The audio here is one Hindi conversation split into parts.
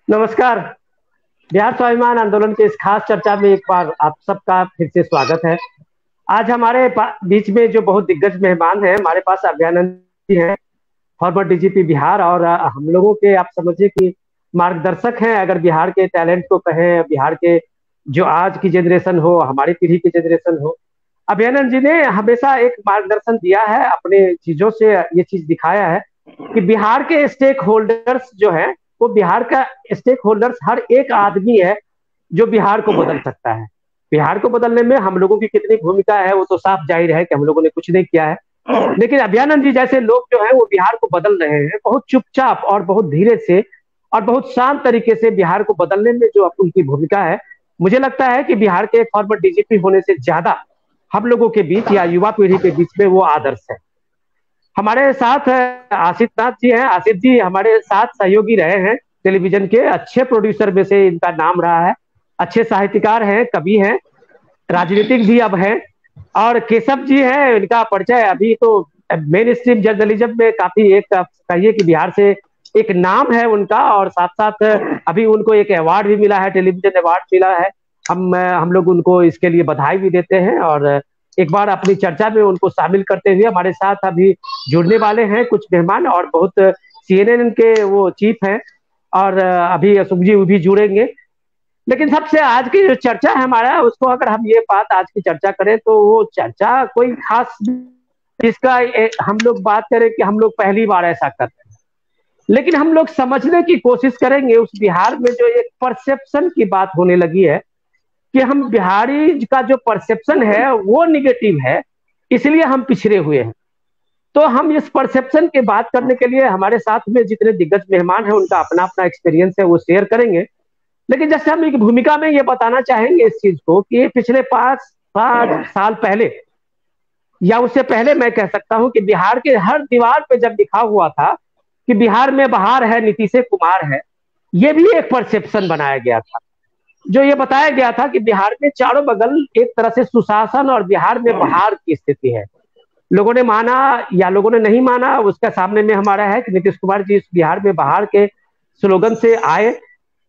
नमस्कार। बिहार स्वाभिमान आंदोलन के इस खास चर्चा में एक बार आप सबका फिर से स्वागत है। आज हमारे बीच में जो बहुत दिग्गज मेहमान हैं, हमारे पास अभ्यानंद जी हैं, फॉर्मर डीजीपी बिहार, और हम लोगों के आप समझिए कि मार्गदर्शक हैं। अगर बिहार के टैलेंट को कहें, बिहार के जो आज की जनरेशन हो, हमारी पीढ़ी की जनरेशन हो, अभ्यानंद जी ने हमेशा एक मार्गदर्शन दिया है, अपने चीजों से ये चीज दिखाया है कि बिहार के स्टेक होल्डर्स जो है, वो बिहार का स्टेक होल्डर्स हर एक आदमी है जो बिहार को बदल सकता है। बिहार को बदलने में हम लोगों की कितनी भूमिका है वो तो साफ जाहिर है कि हम लोगों ने कुछ नहीं किया है, लेकिन अभ्यानंद जी जैसे लोग जो है वो बिहार को बदल रहे हैं, बहुत चुपचाप और बहुत धीरे से और बहुत शांत तरीके से बिहार को बदलने में जो उनकी भूमिका है। मुझे लगता है कि बिहार के फॉर्मर डीजीपी होने से ज्यादा हम लोगों के बीच या युवा पीढ़ी के बीच में वो आदर्श है। हमारे साथ आशित नाथ जी हैं। आशित जी हमारे साथ सहयोगी रहे हैं, टेलीविजन के अच्छे प्रोड्यूसर में से इनका नाम रहा है, अच्छे साहित्यकार हैं, कवि हैं, राजनीतिक भी अब हैं। और केशव जी हैं, इनका परिचय अभी तो मेन स्ट्रीम जर्नलिज्म में काफी एक कहिए कि बिहार से एक नाम है उनका, और साथ साथ अभी उनको एक अवार्ड भी मिला है, टेलीविजन अवार्ड मिला है। हम लोग उनको इसके लिए बधाई भी देते हैं, और एक बार अपनी चर्चा में उनको शामिल करते हुए हमारे साथ अभी जुड़ने वाले हैं कुछ मेहमान, और बहुत सीएनएन के वो चीफ हैं, और अभी असुख जी भी जुड़ेंगे। लेकिन सबसे आज की जो चर्चा है हमारा, उसको अगर हम ये बात आज की चर्चा करें तो वो चर्चा कोई खास जिसका हम लोग बात करें कि हम लोग पहली बार ऐसा कर रहे हैं, लेकिन हम लोग समझने की कोशिश करेंगे उस बिहार में जो एक परसेप्शन की बात होने लगी है कि हम बिहारी का जो परसेप्शन है वो निगेटिव है, इसलिए हम पिछड़े हुए हैं। तो हम इस परसेप्शन की बात करने के लिए हमारे साथ में जितने दिग्गज मेहमान हैं उनका अपना अपना एक्सपीरियंस है वो शेयर करेंगे। लेकिन जैसे हम एक भूमिका में ये बताना चाहेंगे इस चीज को कि पिछले 5 5 साल पहले या उससे पहले मैं कह सकता हूं कि बिहार के हर दीवार पे जब लिखा हुआ था कि बिहार में बहार है, नीतीश कुमार है, ये भी एक परसेप्शन बनाया गया था। जो ये बताया गया था कि बिहार में चारों बगल एक तरह से सुशासन और बिहार में बहार की स्थिति है। लोगों ने माना या लोगों ने नहीं माना, उसका सामने में हमारा है कि नीतीश कुमार जी इस बिहार में बहार के स्लोगन से आए।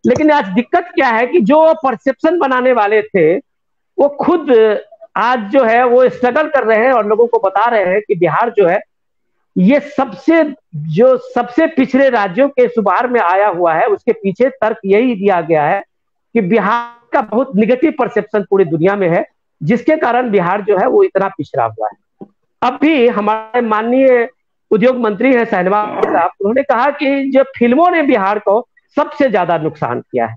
लेकिन आज दिक्कत क्या है कि जो परसेप्शन बनाने वाले थे वो खुद आज जो है वो स्ट्रगल कर रहे हैं और लोगों को बता रहे हैं कि बिहार जो है ये सबसे पिछड़े राज्यों के शुमार में आया हुआ है। उसके पीछे तर्क यही दिया गया है कि बिहार का बहुत निगेटिव परसेप्शन पूरी दुनिया में है, जिसके कारण बिहार जो है वो इतना पिछड़ा हुआ है। अब भी हमारे माननीय उद्योग मंत्री है शहनवाज साहब, उन्होंने कहा कि जो फिल्मों ने बिहार को सबसे ज्यादा नुकसान किया है,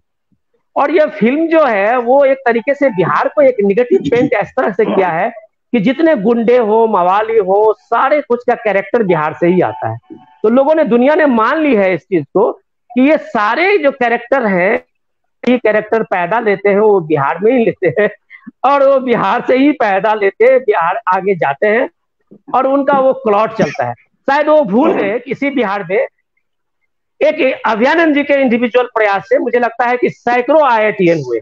और ये फिल्म जो है वो एक तरीके से बिहार को एक निगेटिव पेंट इस तरह से किया है कि जितने गुंडे हो, मवाली हो, सारे कुछ का कैरेक्टर बिहार से ही आता है। तो लोगों ने, दुनिया ने मान ली है इस चीज को कि ये सारे जो कैरेक्टर हैं, ये कैरेक्टर पैदा लेते हैं वो बिहार में ही लेते हैं, और वो बिहार से ही पैदा लेते हैं, बिहार आगे जाते हैं, और उनका वो क्लॉट चलता है। शायद वो भूल गए किसी बिहार में एक अभ्यानंद जी के इंडिविजुअल प्रयास से मुझे लगता है कि सैकड़ों आईआईटीएन हुए।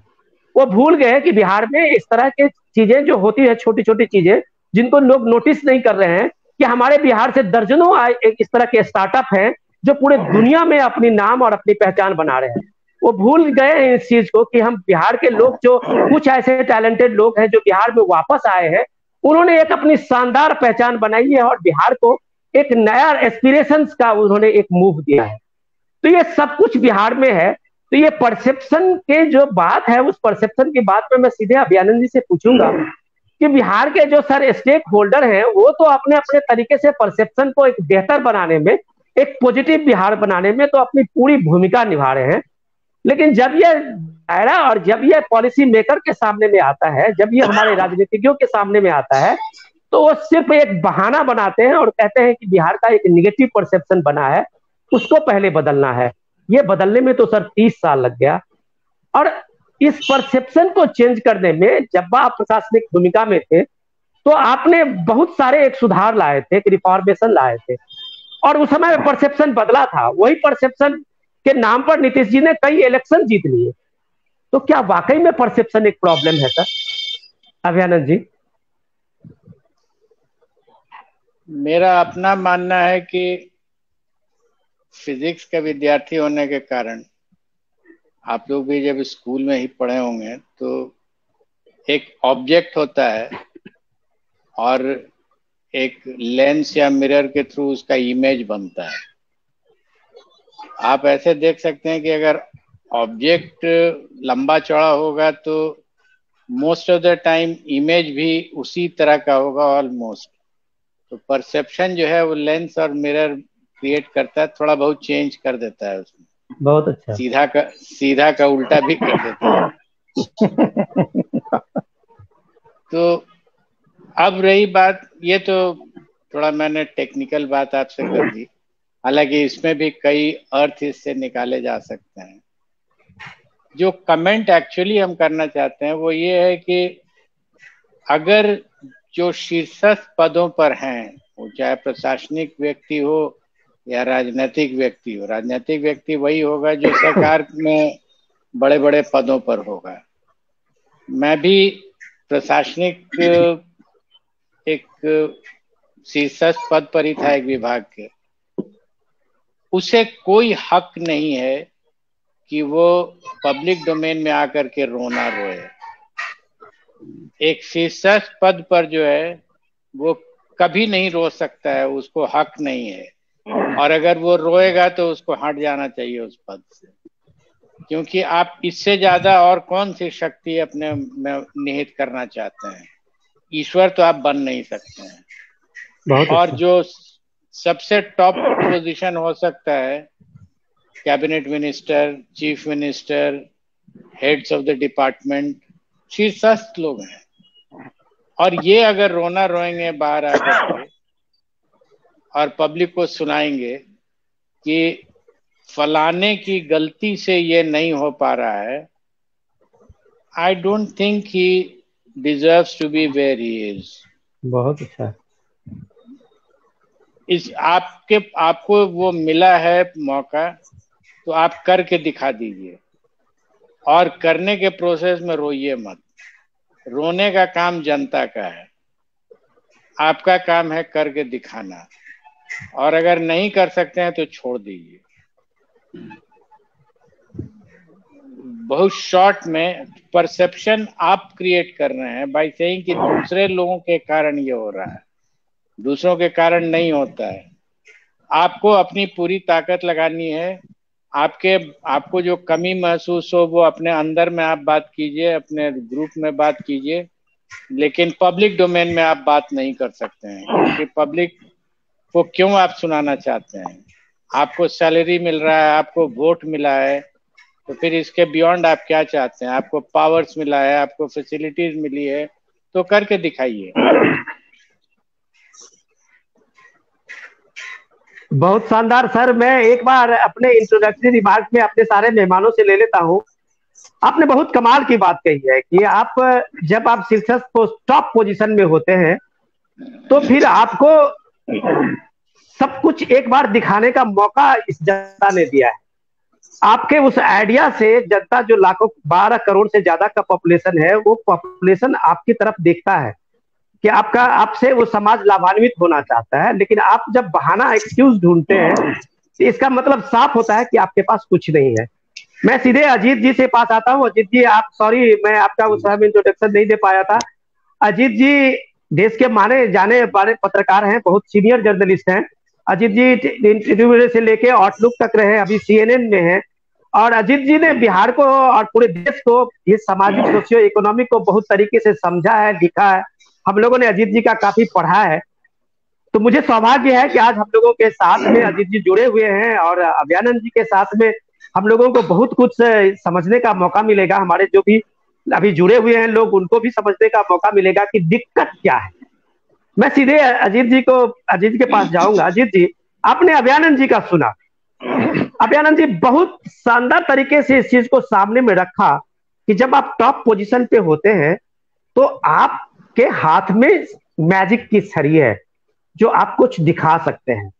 वो भूल गए कि बिहार में इस तरह की चीजें जो होती है, छोटी छोटी चीजें जिनको लोग नोटिस नहीं कर रहे हैं, कि हमारे बिहार से दर्जनों इस तरह के स्टार्टअप हैं जो पूरे दुनिया में अपनी नाम और अपनी पहचान बना रहे हैं। वो भूल गए हैं इस चीज को कि हम बिहार के लोग, जो कुछ ऐसे टैलेंटेड लोग हैं जो बिहार में वापस आए हैं, उन्होंने एक अपनी शानदार पहचान बनाई है और बिहार को एक नया एस्पिरेशन का उन्होंने एक मूव दिया है। तो ये सब कुछ बिहार में है। तो ये परसेप्शन के जो बात है, उस परसेप्शन की बात में मैं सीधे अभ्यानंद जी से पूछूंगा कि बिहार के जो सर स्टेक होल्डर हैं वो तो अपने अपने तरीके से परसेप्शन को एक बेहतर बनाने में, एक पॉजिटिव बिहार बनाने में तो अपनी पूरी भूमिका निभा रहे हैं। लेकिन जब ये दायरा और जब ये पॉलिसी मेकर के सामने में आता है, जब ये हमारे राजनीतिज्ञों के सामने में आता है, तो वो सिर्फ एक बहाना बनाते हैं और कहते हैं कि बिहार का एक निगेटिव परसेप्शन बना है, उसको पहले बदलना है। ये बदलने में तो सर 30 साल लग गया। और इस परसेप्शन को चेंज करने में जब आप प्रशासनिक भूमिका में थे तो आपने बहुत सारे एक सुधार लाए थे, एक रिफॉर्मेशन लाए थे, और उस समय परसेप्शन बदला था। वही परसेप्शन के नाम पर नीतीश जी ने कई इलेक्शन जीत लिए। तो क्या वाकई में परसेप्शन एक प्रॉब्लम है सर, अभ्यानंद जी? मेरा अपना मानना है कि फिजिक्स का विद्यार्थी होने के कारण आप लोग भी जब स्कूल में ही पढ़े होंगे तो एक ऑब्जेक्ट होता है और एक लेंस या मिरर के थ्रू उसका इमेज बनता है। आप ऐसे देख सकते हैं कि अगर ऑब्जेक्ट लंबा चौड़ा होगा तो most of the time image भी उसी तरह का होगा ऑलमोस्ट। तो परसेप्शन जो है वो लेंस और मिरर क्रिएट करता है, थोड़ा बहुत चेंज कर देता है उसमें। बहुत अच्छा। सीधा का उल्टा भी कर देता है। तो अब रही बात, ये तो थोड़ा मैंने टेक्निकल बात आपसे कर दी, हालांकि इसमें भी कई अर्थ इससे निकाले जा सकते हैं। जो कमेंट एक्चुअली हम करना चाहते हैं वो ये है कि अगर जो शीर्षस्थ पदों पर हैं, वो चाहे प्रशासनिक व्यक्ति हो या राजनीतिक व्यक्ति हो, राजनीतिक व्यक्ति वही होगा जो सरकार में बड़े बड़े पदों पर होगा। मैं भी प्रशासनिक एक शीर्षस्थ पद पर ही था एक विभाग के। उसे कोई हक नहीं है कि वो पब्लिक डोमेन में आकर के रोना रोए। एक शीर्षस्थ पद पर जो है वो कभी नहीं रो सकता है, उसको हक नहीं है, और अगर वो रोएगा तो उसको हट जाना चाहिए उस पद से, क्योंकि आप इससे ज्यादा और कौन सी शक्ति अपने में निहित करना चाहते हैं। ईश्वर तो आप बन नहीं सकते हैं। बहुत और अच्छा। जो सबसे टॉप पोजीशन हो सकता है, cabinet minister, chief minister, heads of the department, शीर्षस्थ लोग हैं। और ये अगर रोना रोएंगे बाहर आकर के और पब्लिक को सुनाएंगे कि फलाने की गलती से ये नहीं हो पा रहा है, I don't think he deserves to be where he is. बहुत अच्छा। इस आपको वो मिला है मौका, तो आप करके दिखा दीजिए, और करने के प्रोसेस में रोइए मत। रोने का काम जनता का है, आपका काम है करके दिखाना, और अगर नहीं कर सकते हैं तो छोड़ दीजिए। बहुत शॉर्ट में परसेप्शन आप क्रिएट कर रहे हैं बाय सेइंग कि दूसरे लोगों के कारण ये हो रहा है, दूसरों के कारण नहीं होता है। आपको अपनी पूरी ताकत लगानी है। आपको जो कमी महसूस हो वो अपने अंदर में आप बात कीजिए, अपने ग्रुप में बात कीजिए, लेकिन पब्लिक डोमेन में आप बात नहीं कर सकते हैं, क्योंकि पब्लिक को क्यों आप सुनाना चाहते हैं? आपको सैलरी मिल रहा है, आपको वोट मिला है, तो फिर इसके बियॉन्ड आप क्या चाहते हैं? आपको पावर्स मिला है, आपको फैसिलिटीज मिली है, तो करके दिखाइए। बहुत शानदार सर। मैं एक बार अपने इंट्रोडक्टरी रिमार्क में अपने सारे मेहमानों से ले लेता हूँ। आपने बहुत कमाल की बात कही है कि आप जब आप शीर्षस्थ टॉप पोजीशन में होते हैं तो फिर आपको सब कुछ एक बार दिखाने का मौका इस जनता ने दिया है। आपके उस आइडिया से जनता, जो लाखों 12 करोड़ से ज्यादा का पॉपुलेशन है, वो पॉपुलेशन आपकी तरफ देखता है कि आपसे वो समाज लाभान्वित होना चाहता है। लेकिन आप जब बहाना, एक्सक्यूज ढूंढते हैं तो इसका मतलब साफ होता है कि आपके पास कुछ नहीं है। मैं सीधे अजीत जी से पास आता हूँ। अजीत जी, आप, सॉरी मैं आपका उस समय इंट्रोडक्शन नहीं दे पाया था। अजीत जी देश के माने जाने वाले पत्रकार हैं, बहुत सीनियर जर्नलिस्ट हैं। अजीत जी इंटरव्यू से लेके आउटलुक तक रहे, अभी CNN में हैं। और अजीत जी ने बिहार को और पूरे देश को, ये सामाजिक सोशियो इकोनॉमिक को बहुत तरीके से समझा है, लिखा है। हम लोगों ने अजीत जी का काफी पढ़ा है। तो मुझे सौभाग्य है कि आज हम लोगों के साथ में अजीत जी जुड़े हुए हैं, और अभ्यानंद जी के साथ में हम लोगों को बहुत कुछ समझने का मौका मिलेगा। हमारे जो भी अभी जुड़े हुए हैं लोग, उनको भी समझने का मौका मिलेगा कि दिक्कत क्या है। मैं सीधे अजीत जी के पास जाऊंगा। अजीत जी, आपने अभ्यानंद जी का सुना। अभ्यानंद जी बहुत शानदार तरीके से इस चीज को सामने में रखा कि जब आप टॉप पोजीशन पे होते हैं तो आपके हाथ में मैजिक की छड़ी है जो आप कुछ दिखा सकते हैं।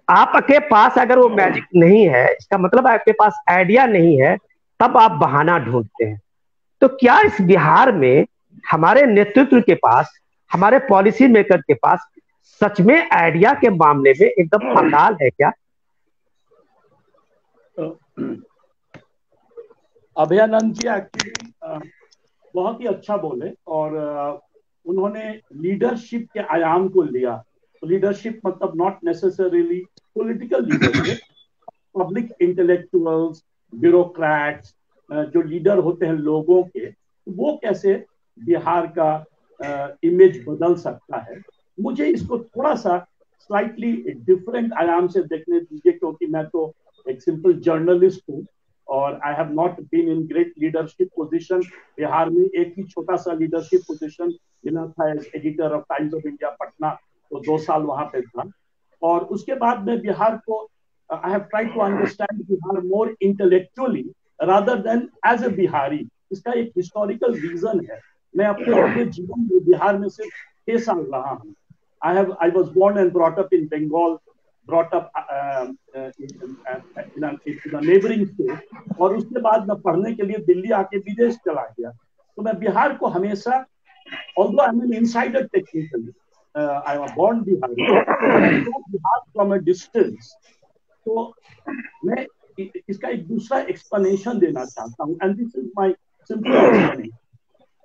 आपके पास अगर वो मैजिक नहीं है, इसका मतलब आपके पास आइडिया नहीं है, तब आप बहाना ढूंढते हैं। तो क्या इस बिहार में हमारे नेतृत्व के पास, हमारे पॉलिसी मेकर के पास सच में आइडिया के मामले में एकदम अकाल है क्या? अभयानंद जी एक्चुअली बहुत ही अच्छा बोले, और उन्होंने लीडरशिप के आयाम को लिया। लीडरशिप मतलब not necessarily political leadership, public intellectuals, bureaucrats, जो लीडर होते हैं लोगों के, वो कैसे बिहार का इमेज बदल सकता है। मुझे इसको थोड़ा सा स्लाइटली डिफरेंट आयाम से देखने दीजिए, क्योंकि मैं तो एक सिंपल जर्नलिस्ट हूँ और I have not been in great leadership position. Bihar में एक ही छोटा सा लीडरशिप पोजीशन मिला था as editor of Times of India Patna, तो 2 साल वहां पे था। और उसके बाद मैं बिहार को I have tried to understand Bihar more intellectually rather than as a Bihari. इसका एक हिस्टोरिकल रीजन है। मैं अपने पूरे जीवन में बिहार में सिर्फ 6 साल रहा हूँ। I was born and brought up in Bengal, brought up in a neighboring state, और उसके बाद मैं पढ़ने के लिए दिल्ली आके विदेश चला गया। तो मैं बिहार को हमेशा, although I'm an insider technically, I was born Bihari, but I know Bihar from a distance. तो मैं इसका एक दूसरा एक्सप्लेनेशन देना चाहता हूँ, and this is my simple explanation.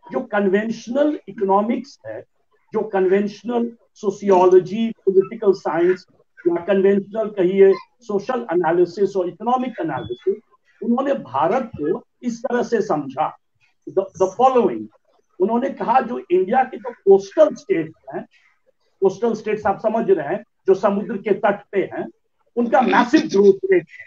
जो कन्वेंशनल इकोनॉमिक्स है, जो कन्वेंशनल सोशियोलॉजी, पॉलिटिकल साइंस, या कन्वेंशनल कहिए सोशल एनालिसिस और इकोनॉमिक एनालिसिस, उन्होंने भारत को इस तरह से समझा, द फॉलोइंग। उन्होंने कहा जो इंडिया के जो कोस्टल स्टेट्स हैं, कोस्टल स्टेट्स आप समझ रहे हैं, जो समुद्र के तट पे हैं, उनका मैसिव ग्रोथ रेट है,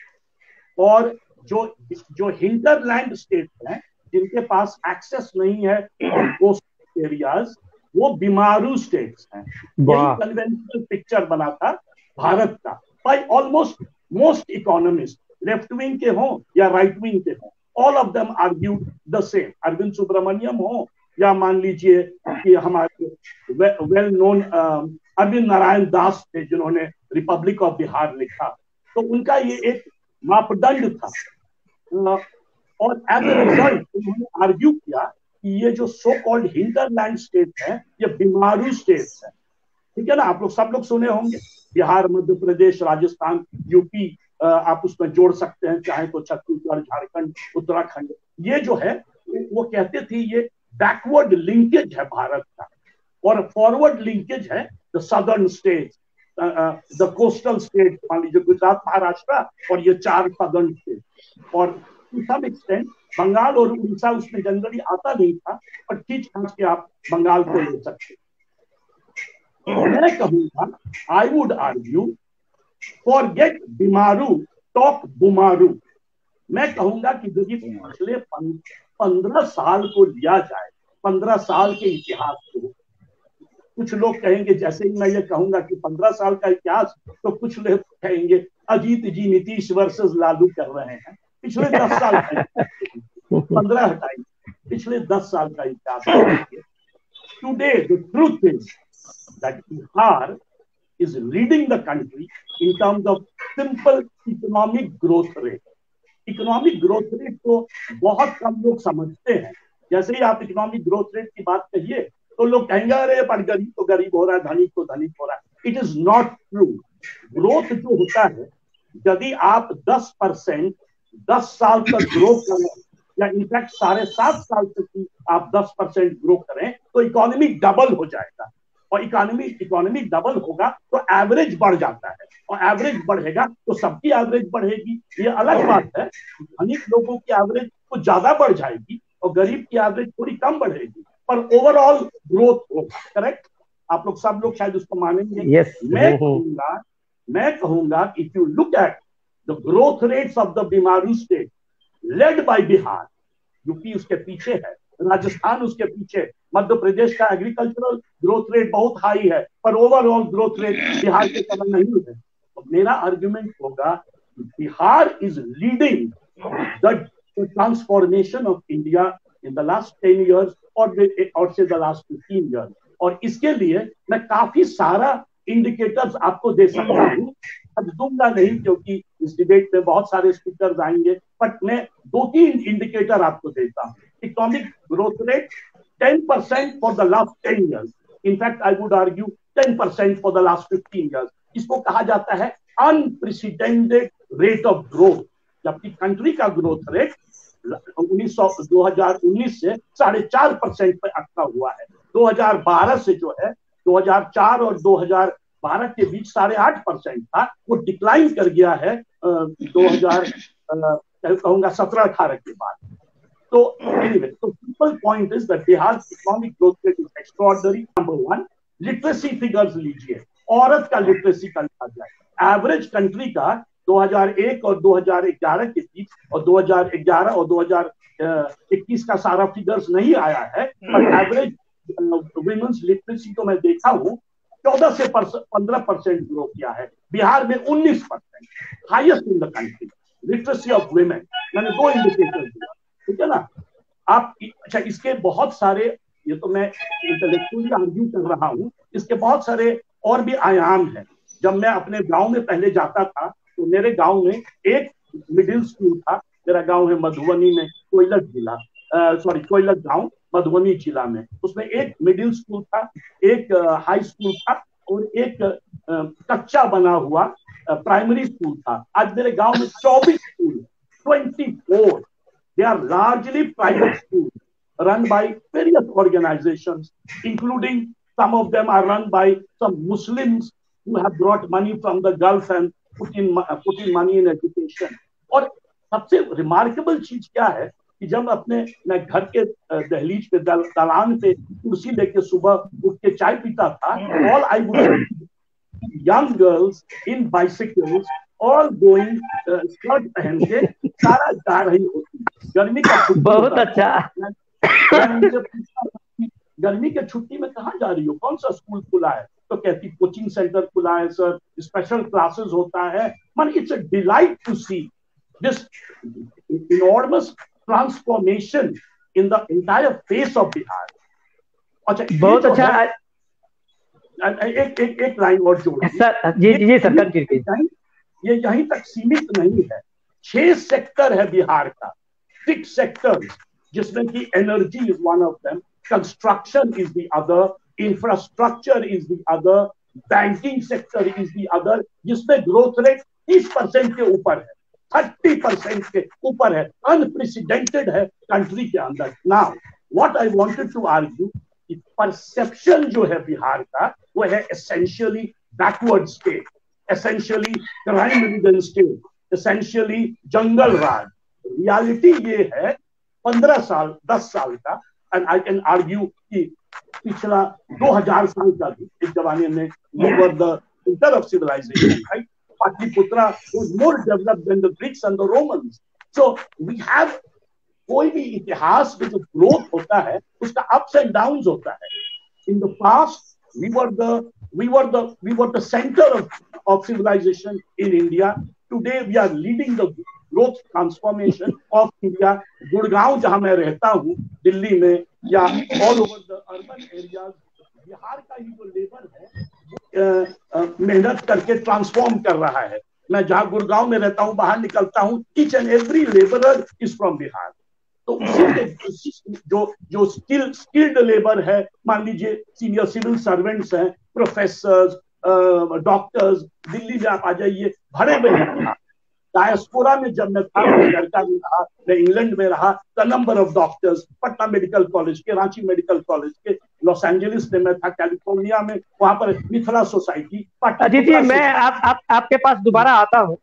और जो हिंटरलैंड स्टेट्स हैं, जिनके पास एक्सेस नहीं है कोस्टल एरियाज, वो बीमारू स्टेट्स हैं। यही कन्वेंशनल पिक्चर बना था भारत का by almost most economist, left wing के हों या राइट विंग के हों, all of them argued the same. Arvind Subramanian हो या मान लीजिए कि हमारे वेल नोन अरविंद नारायण दास थे, जिन्होंने रिपब्लिक ऑफ बिहार लिखा, तो उनका ये एक मापदंड था। और एज ए रिजल्ट उन्होंने आर्ग्यू किया कि ये जो सो कॉल्ड हिंटरलैंड स्टेट है, ये बीमारू स्टेट्स है। ठीक है ना, आप लोग सब लोग सुने होंगे, बिहार, मध्य प्रदेश, राजस्थान, यूपी, आप उसमें जोड़ सकते हैं चाहे तो छत्तीसगढ़, झारखंड, उत्तराखंड। ये जो है वो कहते थे ये बैकवर्ड लिंकेज है भारत का, और फॉरवर्ड लिंकेज है the southern states, the coastal state, मान लीजिए गुजरात, महाराष्ट्र और ये 4 सदर्न स्टेट। और टू सम एक्सटेंट बंगाल और उड़ीसा उसमें जनरली आता नहीं था, पर खींच खांच के आप बंगाल को ले सकते। मैं कहूंगा, I would argue, forget BIMARU, talk BUMARU. मैं कहूंगा कि यदि पिछले 15 साल को लिया जाए, 15 साल के इतिहास को, कुछ लोग कहेंगे, जैसे ही मैं ये कहूंगा कि 15 साल का इतिहास, तो कुछ लोग कहेंगे अजीत जी नीतीश वर्सेस लालू कर रहे हैं। पिछले 10 साल का 15 हटाइए, पिछले 10 साल का इतिहास। Today the truth is that Bihar is leading the country in terms of simple economic growth rate. Economic growth rate को बहुत कम लोग समझते हैं। जैसे ही आप इकोनॉमिक ग्रोथ रेट की बात कहिए तो लोग कहेंगे अरे पर गरीब तो गरीब हो रहा है, धनिक तो धनिक हो रहा है। It is not true. Growth जो होता है, यदि आप 10% 10 साल तक ग्रो करें, या इनफैक्ट 7.5 साल तक की आप 10% ग्रो करें, तो इकोनॉमी डबल हो जाएगा। और इकोनॉमी डबल होगा तो एवरेज बढ़ जाता है, और एवरेज बढ़ेगा तो सबकी एवरेज बढ़ेगी। ये अलग बात है, धनिक लोगों की एवरेज कुछ ज्यादा बढ़ जाएगी और गरीब की एवरेज थोड़ी कम बढ़ेगी, पर ओवरऑल ग्रोथ होगा। करेक्ट? आप लोग सब लोग शायद उसको मानेंगे। yes. मैं कहूंगा if you look at the growth rates of the BIMARU state led by Bihar, UP उसके पीछे है, राजस्थान उसके पीछे, मध्य प्रदेश का एग्रीकल्चरल ग्रोथ रेट बहुत हाई है, पर ओवरऑल ग्रोथ रेट बिहार के समान नहीं है। तो मेरा आर्ग्यूमेंट होगा Bihar is leading the transformation of India in the last 10 years और से द लास्ट 15 years। और इसके लिए मैं काफी सारा इंडिकेटर्स आपको दे सकता हूँ, अब दूंगा नहीं क्योंकि इस डिबेट में बहुत सारे स्पीकर्स आएंगे, बट मैं 2-3 इंडिकेटर आपको देता हूँ। Economic growth rate 10% for the last 10 years, in fact I would argue 10% for the last 15 years। इसको कहा जाता है अनप्रेसिडेंटेड रेट ऑफ ग्रोथ। जबकि कंट्री का ग्रोथ रेट 2019 से 4.5% पे अटका हुआ है। 2012 से जो है 2004 और 2012 के बीच 8.5% था, वो डिक्लाइन कर गया है 2017-18 के बाद। तो anyway, so simple point is that Bihar economic growth rate is extraordinary. Number 1, literacy figures लीजिए, औरत का लिटरेसी का लिखा जाए, एवरेज कंट्री का 2001 और 2011 के बीच, और 2011 और 2021 का सारा फिगर्स नहीं आया है, पर एवरेज वुमेन्स लिटरेसी तो मैं देखा हूँ 14 से 15% ग्रो किया है। बिहार में 19%, highest in the country literacy of women. मैंने 2 इंडिकेटर दिया, ठीक है ना। आप अच्छा, इसके बहुत सारे, ये तो मैं इंटेलेक्चुअली आर्ग्यू कर रहा हूँ, इसके बहुत सारे और भी आयाम हैं। जब मैं अपने गांव में पहले जाता था तो मेरे गांव में एक मिडिल स्कूल था। मेरा गांव है मधुबनी में, कोयलक जिला, कोयलक गांव मधुबनी जिला में। उसमें एक मिडिल स्कूल था, एक हाई स्कूल था और एक कच्चा बना हुआ प्राइमरी स्कूल था। आज मेरे गांव में 24 school, 24। They are largely private schools run by various organizations, including some of them are run by some Muslims who have brought money from the Gulf and put in money in education. और सबसे रिमार्केबल चीज क्या है कि जब मैं घर के दहलीज पे दलान पे कुर्सी लेके सुबह उठ के चाय पीता था, all I would see young girls in bicycles all going skirt पहन के सारा जा रही होती। गर्मी का छुट्टी, बहुत अच्छा। गर्मी के छुट्टी में कहाँ जा रही हो, कौन सा स्कूल खुला है? तो कहती कोचिंग सेंटर खुला है सर, स्पेशल क्लासेस होता है। Man, it's a delight to see this enormous transformation in the entire face of Bihar. अच्छा, बहुत अच्छा। एक लाइन और जोड़ सर, जी सर, ये यहीं तक सीमित नहीं है। 6 सेक्टर है बिहार का, 6 सेक्टर, जिसमें कि energy is one of them, construction is the other, infrastructure is the other, banking sector is the other, जिसमें ग्रोथ रेट 30% के ऊपर है, 30% के ऊपर है, अनप्रेसिडेंटेड है कंट्री के अंदर। Now what I wanted to argue, perception जो है बिहार का वो है essentially backward state, essentially crime-ridden state, essentially jungle raj. Reality ये है 15 साल 10 साल का, एंड आई कैन आर्ग्यू कि पिछला 2000 साल का भी इस जमाने में we were the center of civilization, right? Patliputra was more developed than the Greeks and the Romans. So we have, कोई भी इतिहास में जो ग्रोथ होता है उसका अप्स एंड डाउन्स होता है। In the past we were the center of civilization in India. Today we are leading the growth transformation of India. Gurgaon जहां मैं रहता हूं, दिल्ली में, या all over the urban areas, Bihar का ही जो लेबर है मेहनत करके ट्रांसफॉर्म कर रहा है। मैं जहां गुड़गांव में रहता हूं, बाहर निकलता हूं, each and every laborer is from Bihar. तो जो स्किल्ड लेबर है, मान लीजिए सीनियर सिविल सर्वेंट्स हैं, प्रोफेसर्स, डॉक्टर्स, दिल्ली में आप आ जाइए, भरे में है। डायस्पोरा में जब मैं था, मैं अमेरिका में रहा, मैं इंग्लैंड में रहा, the number of doctors, Patna medical college के, रांची मेडिकल कॉलेज के, लॉस एंजलिस में मैं था, कैलिफोर्निया में, वहां पर मिथिला सोसाइटी। अजीत जी, मैं आपके पास दोबारा आता हूँ।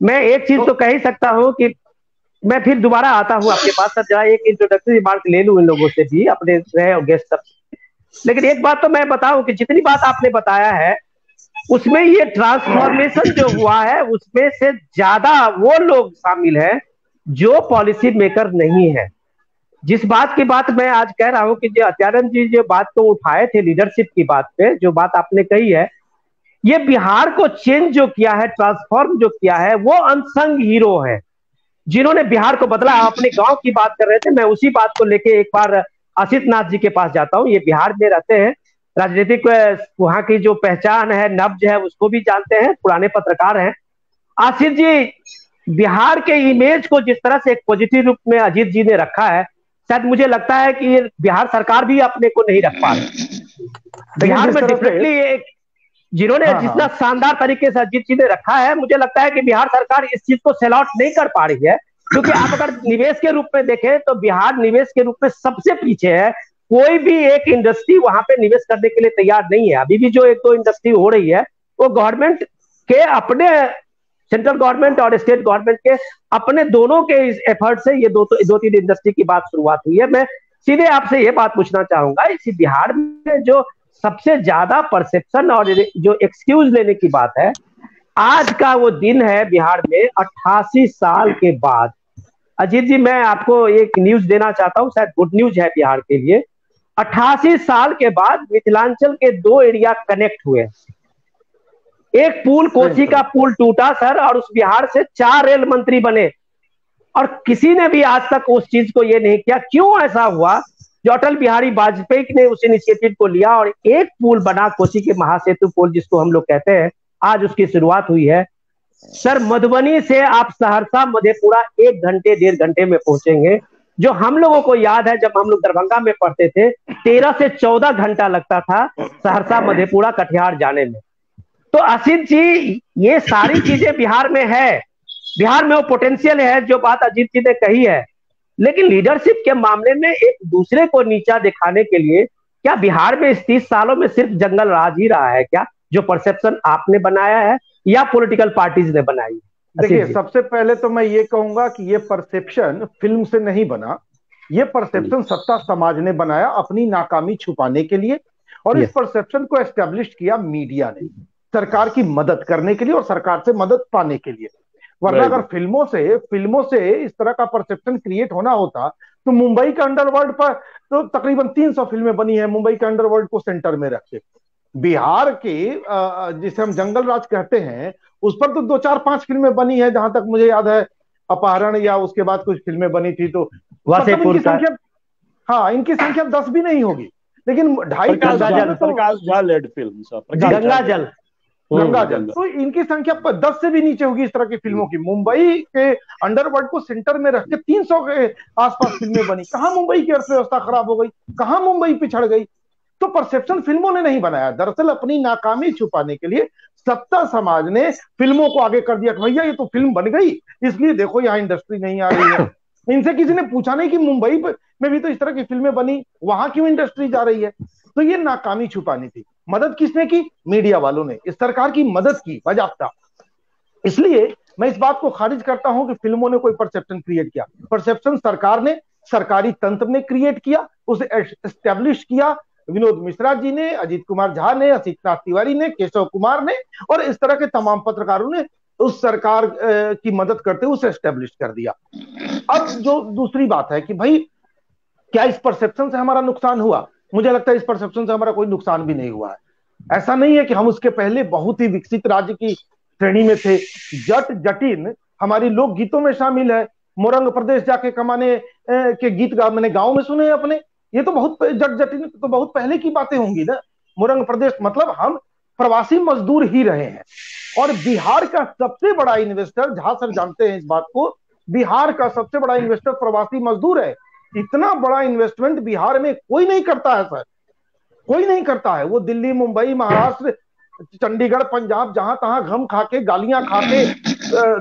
मैं एक चीज तो कह ही सकता हूँ कि मैं फिर दोबारा आता हूँ आपके पास, सर जरा एक इंट्रोडक्टरी रिमार्क ले लूं इन लोगों से भी, अपने रहे और गेस्ट सब। लेकिन एक बात तो मैं बताऊं कि जितनी बात आपने बताया है उसमें ये ट्रांसफॉर्मेशन जो हुआ है उसमें से ज्यादा वो लोग शामिल हैं जो पॉलिसी मेकर नहीं है। जिस बात की बात मैं आज कह रहा हूं कि जो अत्यानंद जी जो बात को उठाए थे लीडरशिप की बात पे, जो बात आपने कही है, ये बिहार को चेंज जो किया है, ट्रांसफॉर्म जो किया है, वो अनसंग हीरो है जिन्होंने बिहार को बदला। अपने गांव की बात कर रहे थे, मैं उसी बात को लेके एक बार आशीष नाथ जी के पास जाता हूं। ये बिहार में रहते हैं, राजनीतिक वहां की जो पहचान है, नब्ज है, उसको भी जानते हैं, पुराने पत्रकार हैं। आशीष जी, बिहार के इमेज को जिस तरह से एक पॉजिटिव रूप में अजीत जी ने रखा है, शायद मुझे लगता है कि बिहार सरकार भी अपने को नहीं रख पा रही। बिहार में डेफिनेटली एक जिन्होंने जितना शानदार तरीके से अजीत जी ने रखा है, मुझे लगता है कि बिहार सरकार इस चीज को सेल आउट नहीं कर पा रही है। क्योंकि आप अगर निवेश के रूप में देखें तो बिहार निवेश के रूप में सबसे पीछे है। कोई भी एक इंडस्ट्री वहां पे निवेश करने के लिए तैयार नहीं है। अभी भी जो एक दो इंडस्ट्री हो रही है वो गवर्नमेंट के अपने, सेंट्रल गवर्नमेंट और स्टेट गवर्नमेंट के अपने दोनों के इस एफर्ट से ये दो तीन इंडस्ट्री की बात शुरुआत हुई है। मैं सीधे आपसे ये बात पूछना चाहूंगा, इसी बिहार में जो सबसे ज्यादा परसेप्शन और जो एक्सक्यूज लेने की बात है, आज का वो दिन है बिहार में 88 साल के बाद। अजीत जी, मैं आपको एक न्यूज देना चाहता हूं, शायद गुड न्यूज है बिहार के लिए। 88 साल के बाद मिथिलांचल के दो एरिया कनेक्ट हुए। एक पुल, कोसी का पुल टूटा सर, और उस बिहार से 4 रेल मंत्री बने, और किसी ने भी आज तक उस चीज को ये नहीं किया। क्यों ऐसा हुआ? जो अटल बिहारी वाजपेयी ने उस इनिशिएटिव को लिया और एक पुल बना, कोसी के महासेतु पुल जिसको हम लोग कहते हैं, आज उसकी शुरुआत हुई है। सर, मधुबनी से आप सहरसा मधेपुरा 1 घंटे 1.5 घंटे में पहुंचेंगे। जो हम लोगों को याद है, जब हम लोग दरभंगा में पढ़ते थे 13 से 14 घंटा लगता था सहरसा मधेपुरा कटिहार जाने में। तो असित जी, ये सारी चीजें बिहार में है, बिहार में वो पोटेंशियल है जो बात अजीत जी ने कही है। लेकिन लीडरशिप के मामले में एक दूसरे को नीचा दिखाने के लिए क्या बिहार में इस 30 सालों में सिर्फ जंगल राज ही रहा है क्या, जो परसेप्शन आपने बनाया है या पॉलिटिकल पार्टीज ने बनाई? देखिए, सबसे पहले तो मैं ये कहूंगा कि ये परसेप्शन फिल्म से नहीं बना, ये परसेप्शन सत्ता समाज ने बनाया अपनी नाकामी छुपाने के लिए, और इस परसेप्शन को एस्टेब्लिश किया मीडिया ने सरकार की मदद करने के लिए और सरकार से मदद पाने के लिए। वरना अगर फिल्मों से इस तरह का परसेप्शन क्रिएट होना होता तो मुंबई के अंडरवर्ल्ड पर तो तकरीबन 300 फिल्में बनी है, मुंबई के अंडरवर्ल्ड को सेंटर में रख के। बिहार के जिसे हम जंगल राज कहते हैं उस पर तो 2, 4, 5 फिल्में बनी है, जहां तक मुझे याद है, अपहरण या उसके बाद कुछ फिल्में बनी थी। तो मतलब इनकी संख्या, हाँ, इनकी संख्या 10 भी नहीं होगी, लेकिन 2.5 प्रकाश झा लेड फिल्म, गंगा जल, तो इनकी संख्या 10 से भी नीचे होगी इस तरह की फिल्मों की। मुंबई के अंडरवर्ल्ड को सेंटर में रख के 300 के आसपास फिल्में बनी। कहां मुंबई की अर्थव्यवस्था खराब हो गई, कहां मुंबई पिछड़ गई? तो परसेप्शन फिल्मों ने नहीं बनाया, दरअसल अपनी नाकामी छुपाने के लिए सत्ता समाज ने फिल्मों को आगे कर दिया कि भैया ये तो फिल्म बन गई, इसलिए देखो यहाँ इंडस्ट्री नहीं आ रही है। इनसे किसी ने पूछा नहीं कि मुंबई में भी तो इस तरह की फिल्में बनी, वहां क्यों इंडस्ट्री जा रही है? तो ये नाकामी छुपानी थी। मदद किसने की? मीडिया वालों ने इस सरकार की मदद की बाजाप्ता। इसलिए मैं इस बात को खारिज करता हूं कि फिल्मों ने कोई परसेप्शन क्रिएट किया। परसेप्शन सरकार ने, सरकारी तंत्र ने क्रिएट किया, उसे एस्टेब्लिश किया। विनोद मिश्रा जी ने, अजीत कुमार झा ने, असित नाथ तिवारी ने, केशव कुमार ने और इस तरह के तमाम पत्रकारों ने उस सरकार की मदद करते हुए उसे एस्टेब्लिश कर दिया। अब जो दूसरी बात है कि भाई क्या इस परसेप्शन से हमारा नुकसान हुआ? मुझे लगता है इस परसेप्शन से हमारा कोई नुकसान भी नहीं हुआ है। ऐसा नहीं है कि हम उसके पहले बहुत ही विकसित राज्य की श्रेणी में थे। जट जटिन हमारी लोक गीतों में शामिल है। मोरंग प्रदेश जाके कमाने के गीत मैंने गांव में सुने अपने। ये तो बहुत जट जटिन तो बहुत पहले की बातें होंगी ना। मोरंग प्रदेश मतलब हम प्रवासी मजदूर ही रहे हैं। और बिहार का सबसे बड़ा इन्वेस्टर, झा सर जानते हैं इस बात को, बिहार का सबसे बड़ा इन्वेस्टर प्रवासी मजदूर है। इतना बड़ा इन्वेस्टमेंट बिहार में कोई नहीं करता है सर, कोई नहीं करता है। वो दिल्ली, मुंबई, महाराष्ट्र, चंडीगढ़, पंजाब, जहां तहां घम खा के, गालियां खा के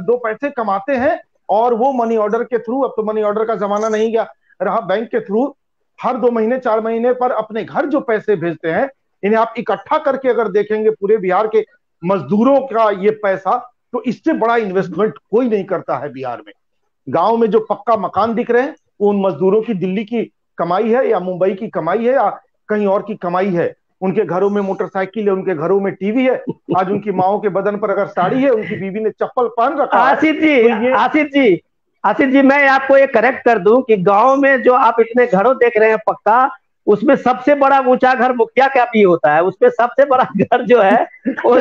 2 पैसे कमाते हैं। और वो मनी ऑर्डर के थ्रू, अब तो मनी ऑर्डर का जमाना नहीं गया रहा, बैंक के थ्रू हर 2 महीने 4 महीने पर अपने घर जो पैसे भेजते हैं, इन्हें आप इकट्ठा करके अगर देखेंगे पूरे बिहार के मजदूरों का ये पैसा, तो इससे बड़ा इन्वेस्टमेंट कोई नहीं करता है बिहार में। गांव में जो पक्का मकान दिख रहे हैं उन मजदूरों की दिल्ली की कमाई है या मुंबई की कमाई है या कहीं और की कमाई है। उनके घरों में मोटरसाइकिल है, उनके घरों में टीवी है। आज उनकी माओ के बदन पर अगर साड़ी है, उनकी बीवी ने चप्पल पहन रखा है। आसिफ जी, मैं आपको ये करेक्ट कर दूं कि गांव में जो आप इतने घरों देख रहे हैं पक्का, उसमें सबसे बड़ा ऊंचा घर मुखिया का भी होता है। उसमें सबसे बड़ा घर जो है वो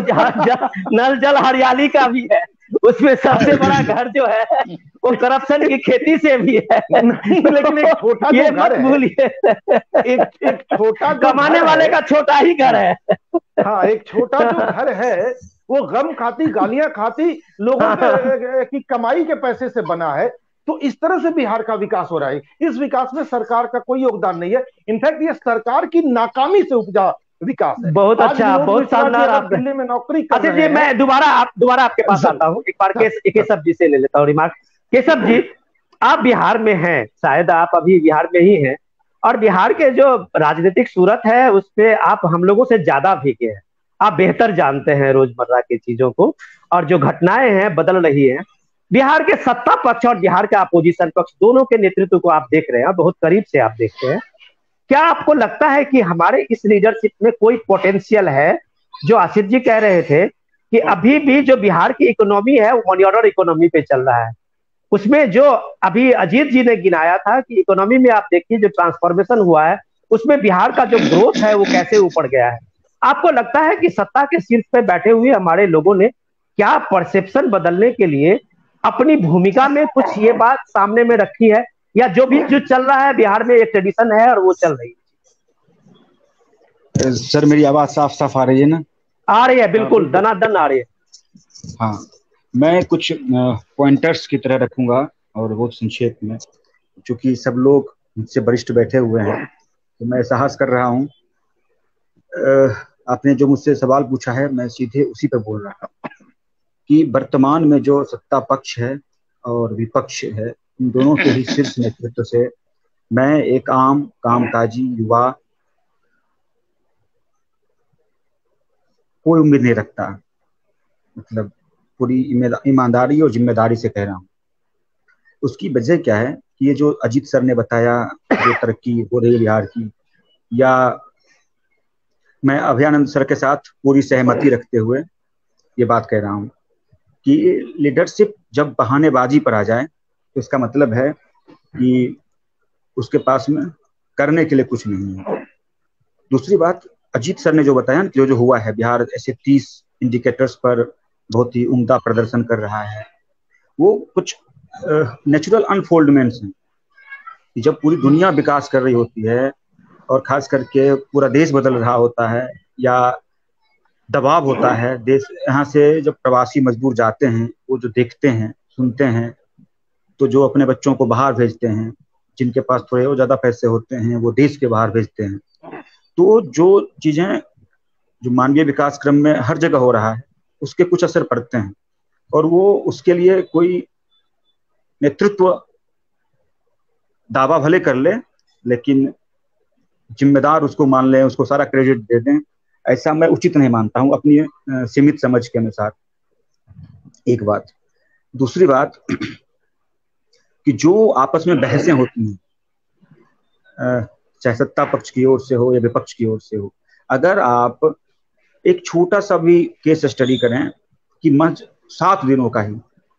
नल जल हरियाली का भी है। उसमें सबसे बड़ा घर जो है वो करप्शन की खेती से भी है। लेकिन एक छोटा ये मत भूलिए, एक छोटा कमाने वाले का छोटा ही घर है। हाँ, एक छोटा जो घर है वो गम खाती, गालियां खाती लोगों की कमाई के पैसे से बना है। तो इस तरह से बिहार का विकास हो रहा है। इस विकास में सरकार का कोई योगदान नहीं है। इनफैक्ट ये सरकार की नाकामी से उपजा विकास है। बहुत अच्छा, बहुत शानदार। आप दिल्ली में नौकरी कर रहे हैं। मैं दोबारा आपके पास आता हूँ। एक बार केशव जी से ले लेता हूँ रिमार्क। केशव जी, आप बिहार में हैं, शायद आप अभी बिहार में ही हैं, और बिहार के जो राजनीतिक सूरत है उस पे आप हम लोगों से ज्यादा भीगे हैं। आप बेहतर जानते हैं रोजमर्रा की चीजों को, और जो घटनाएं हैं बदल रही हैं। बिहार के सत्ता पक्ष और बिहार का अपोजिशन पक्ष दोनों के नेतृत्व को आप देख रहे हैं, बहुत करीब से आप देखते हैं। क्या आपको लगता है कि हमारे इस लीडरशिप में कोई पोटेंशियल है? जो आसिफ जी कह रहे थे कि अभी भी जो बिहार की इकोनॉमी है वो मनी ऑर्डर इकोनॉमी पे चल रहा है, उसमें जो अभी अजीत जी ने गिनाया था कि इकोनॉमी में आप देखिए जो ट्रांसफॉर्मेशन हुआ है उसमें बिहार का जो ग्रोथ है वो कैसे ऊपर गया है। आपको लगता है कि सत्ता के शीर्ष पे बैठे हुए हमारे लोगों ने क्या परसेप्शन बदलने के लिए अपनी भूमिका में कुछ ये बात सामने में रखी है, या जो भी जो चल रहा है बिहार में एक ट्रेडिशन है और वो चल रही है? सर मेरी आवाज साफ साफ आ रही है ना? आ रही है, बिल्कुल दनादन आ रही है। हाँ, मैं कुछ पॉइंटर्स की तरह रखूंगा और बहुत संक्षेप में, क्योंकि सब लोग मुझसे वरिष्ठ बैठे हुए हैं तो मैं साहस कर रहा हूँ। आपने जो मुझसे सवाल पूछा है मैं सीधे उसी पर बोल रहा हूँ कि वर्तमान में जो सत्ता पक्ष है और विपक्ष है, इन दोनों के ही शीर्ष नेतृत्व से मैं एक आम कामकाजी युवा कोई उम्मीद नहीं रखता। मतलब पूरी ईमानदारी और जिम्मेदारी से कह रहा हूँ। उसकी वजह क्या है कि ये जो अजीत सर ने बताया जो तरक्की हो रही है बिहार की, या मैं अभयानंद सर के साथ पूरी सहमति रखते हुए ये बात कह रहा हूँ कि लीडरशिप जब बहानेबाजी पर आ जाए तो इसका मतलब है कि उसके पास में करने के लिए कुछ नहीं है। दूसरी बात, अजीत सर ने जो बताया ना, जो हुआ है, बिहार ऐसे 30 इंडिकेटर्स पर बहुत ही उम्दा प्रदर्शन कर रहा है, वो कुछ नेचुरल अनफोल्डमेंट्स हैं। जब पूरी दुनिया विकास कर रही होती है और खास करके पूरा देश बदल रहा होता है या दबाव होता है देश, यहाँ से जब प्रवासी मजदूर जाते हैं वो जो देखते हैं सुनते हैं, तो जो अपने बच्चों को बाहर भेजते हैं, जिनके पास थोड़े और ज्यादा पैसे होते हैं वो देश के बाहर भेजते हैं, तो जो चीजें जो मानवीय विकास क्रम में हर जगह हो रहा है उसके कुछ असर पड़ते हैं। और वो उसके लिए कोई नेतृत्व दावा भले कर ले लेकिन जिम्मेदार उसको मान लें, उसको सारा क्रेडिट दे दें, ऐसा मैं उचित नहीं मानता हूं अपनी सीमित समझ के अनुसार। एक बात। दूसरी बात कि जो आपस में बहसें होती हैं, चाहे सत्ता पक्ष की ओर से हो या विपक्ष की ओर से हो, अगर आप एक छोटा सा भी केस स्टडी करें कि मंच 7 दिनों का ही,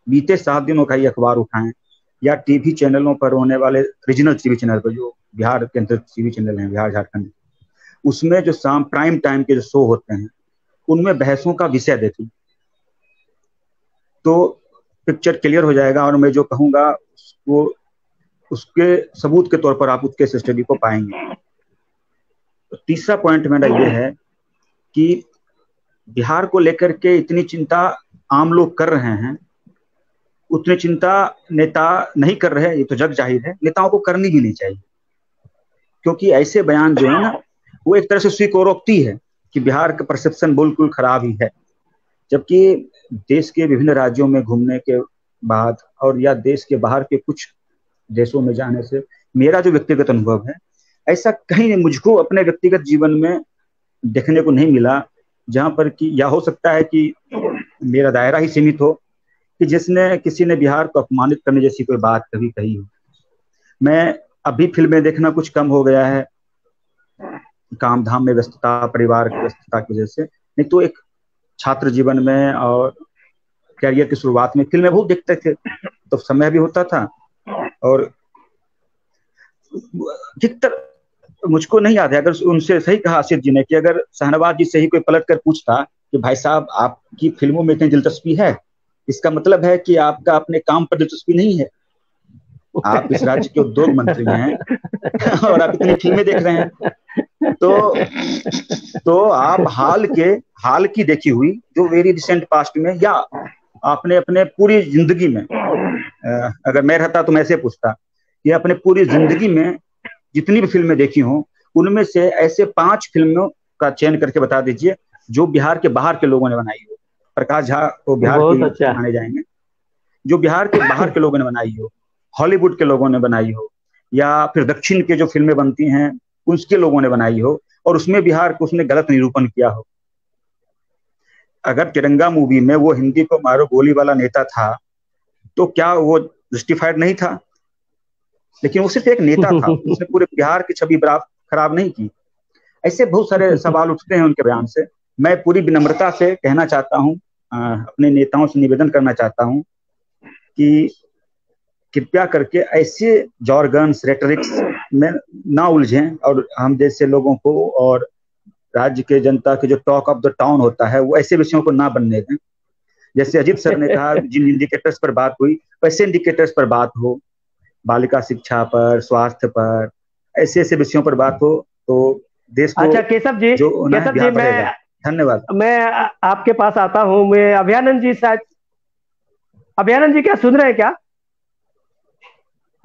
बीते 7 दिनों का ही अखबार उठाएं या टीवी चैनलों पर होने वाले रीजनल टीवी चैनल पर जो बिहार के अंदर टीवी चैनल हैं बिहार झारखंड, उसमें जो शाम प्राइम टाइम के जो शो होते हैं उनमें बहसों का विषय देखें तो पिक्चर क्लियर हो जाएगा। और मैं जो कहूँगा उसको उसके सबूत के तौर पर आप उसके स्टडी को पाएंगे। तो तीसरा पॉइंट मेरा ये है कि बिहार को लेकर के इतनी चिंता आम लोग कर रहे हैं, उतनी चिंता नेता नहीं कर रहे, ये तो जग जाहिर है। नेताओं को करनी भी नहीं चाहिए, क्योंकि ऐसे बयान जो है ना वो एक तरह से स्वीकारोक्ति है कि बिहार का परसेप्शन बिल्कुल खराब ही है। जबकि देश के विभिन्न राज्यों में घूमने के बाद और या देश के बाहर के कुछ देशों में जाने से मेरा जो व्यक्तिगत अनुभव है, ऐसा कहीं मुझको अपने व्यक्तिगत जीवन में देखने को नहीं मिला जहां पर कि, या हो सकता है कि मेरा दायरा ही सीमित हो, कि जिसने किसी ने बिहार को अपमानित करने जैसी कोई बात कभी कही हो। मैं अभी फिल्में देखना कुछ कम हो गया है, काम धाम में व्यस्तता, परिवार की व्यस्तता की वजह से, नहीं तो एक छात्र जीवन में और कैरियर की शुरुआत में फिल्में बहुत देखते थे, तो समय भी होता था। और अधिकतर मुझको नहीं याद है, अगर उनसे सही कहा आसिफ जी ने कि अगर शाहनवाज जी से ही कोई पलट कर पूछता कि भाई साहब आपकी फिल्मों में इतनी दिलचस्पी है, इसका मतलब है कि आपका अपने काम पर दिलचस्पी नहीं है। आप इस राज्य के उद्योग मंत्री हैं और आप इतनी फिल्में देख रहे हैं, तो आप हाल की देखी हुई जो वेरी रिसेंट पास्ट में, या आपने अपने पूरी जिंदगी में, अगर मैं रहता तो मैं ऐसे पूछता कि अपने पूरी जिंदगी में जितनी भी फिल्में देखी हों उनमें से ऐसे 5 फिल्मों का चयन करके बता दीजिए जो बिहार के बाहर के लोगों ने बनाई हो। प्रकाश झा तो बिहार के माने जाएंगे, जो बिहार के बाहर के लोगों ने बनाई हो, हॉलीवुड के लोगों ने बनाई हो, या फिर दक्षिण के जो फिल्में बनती हैं उसके लोगों ने बनाई हो, और उसमें बिहार को उसने गलत निरूपण किया हो। अगर तिरंगा मूवी में वो हिंदी को मारो गोली वाला नेता था तो क्या वो जस्टिफाइड नहीं था? लेकिन वो सिर्फ एक नेता था, उसने पूरे बिहार की छवि खराब नहीं की। ऐसे बहुत सारे सवाल उठते हैं उनके बयान से। मैं पूरी विनम्रता से कहना चाहता हूँ, अपने नेताओं से निवेदन करना चाहता हूँ कि कृपया करके ऐसे जॉर्गन्स रेटरिक्स में ना उलझें, और हम जैसे लोगों को और राज्य के जनता के जो टॉक ऑफ द टाउन होता है वो ऐसे विषयों को ना बनने दें। जैसे अजीत सर ने कहा जिन इंडिकेटर्स पर बात हुई वैसे इंडिकेटर्स पर बात हो, बालिका शिक्षा पर, स्वास्थ्य पर, ऐसे ऐसे विषयों पर बात हो तो देश को अच्छा केशव जी मैं धन्यवाद। मैं आपके पास आता हूँ। मैं अभयानंद जी, शायद अभयानंद जी क्या सुन रहे हैं क्या?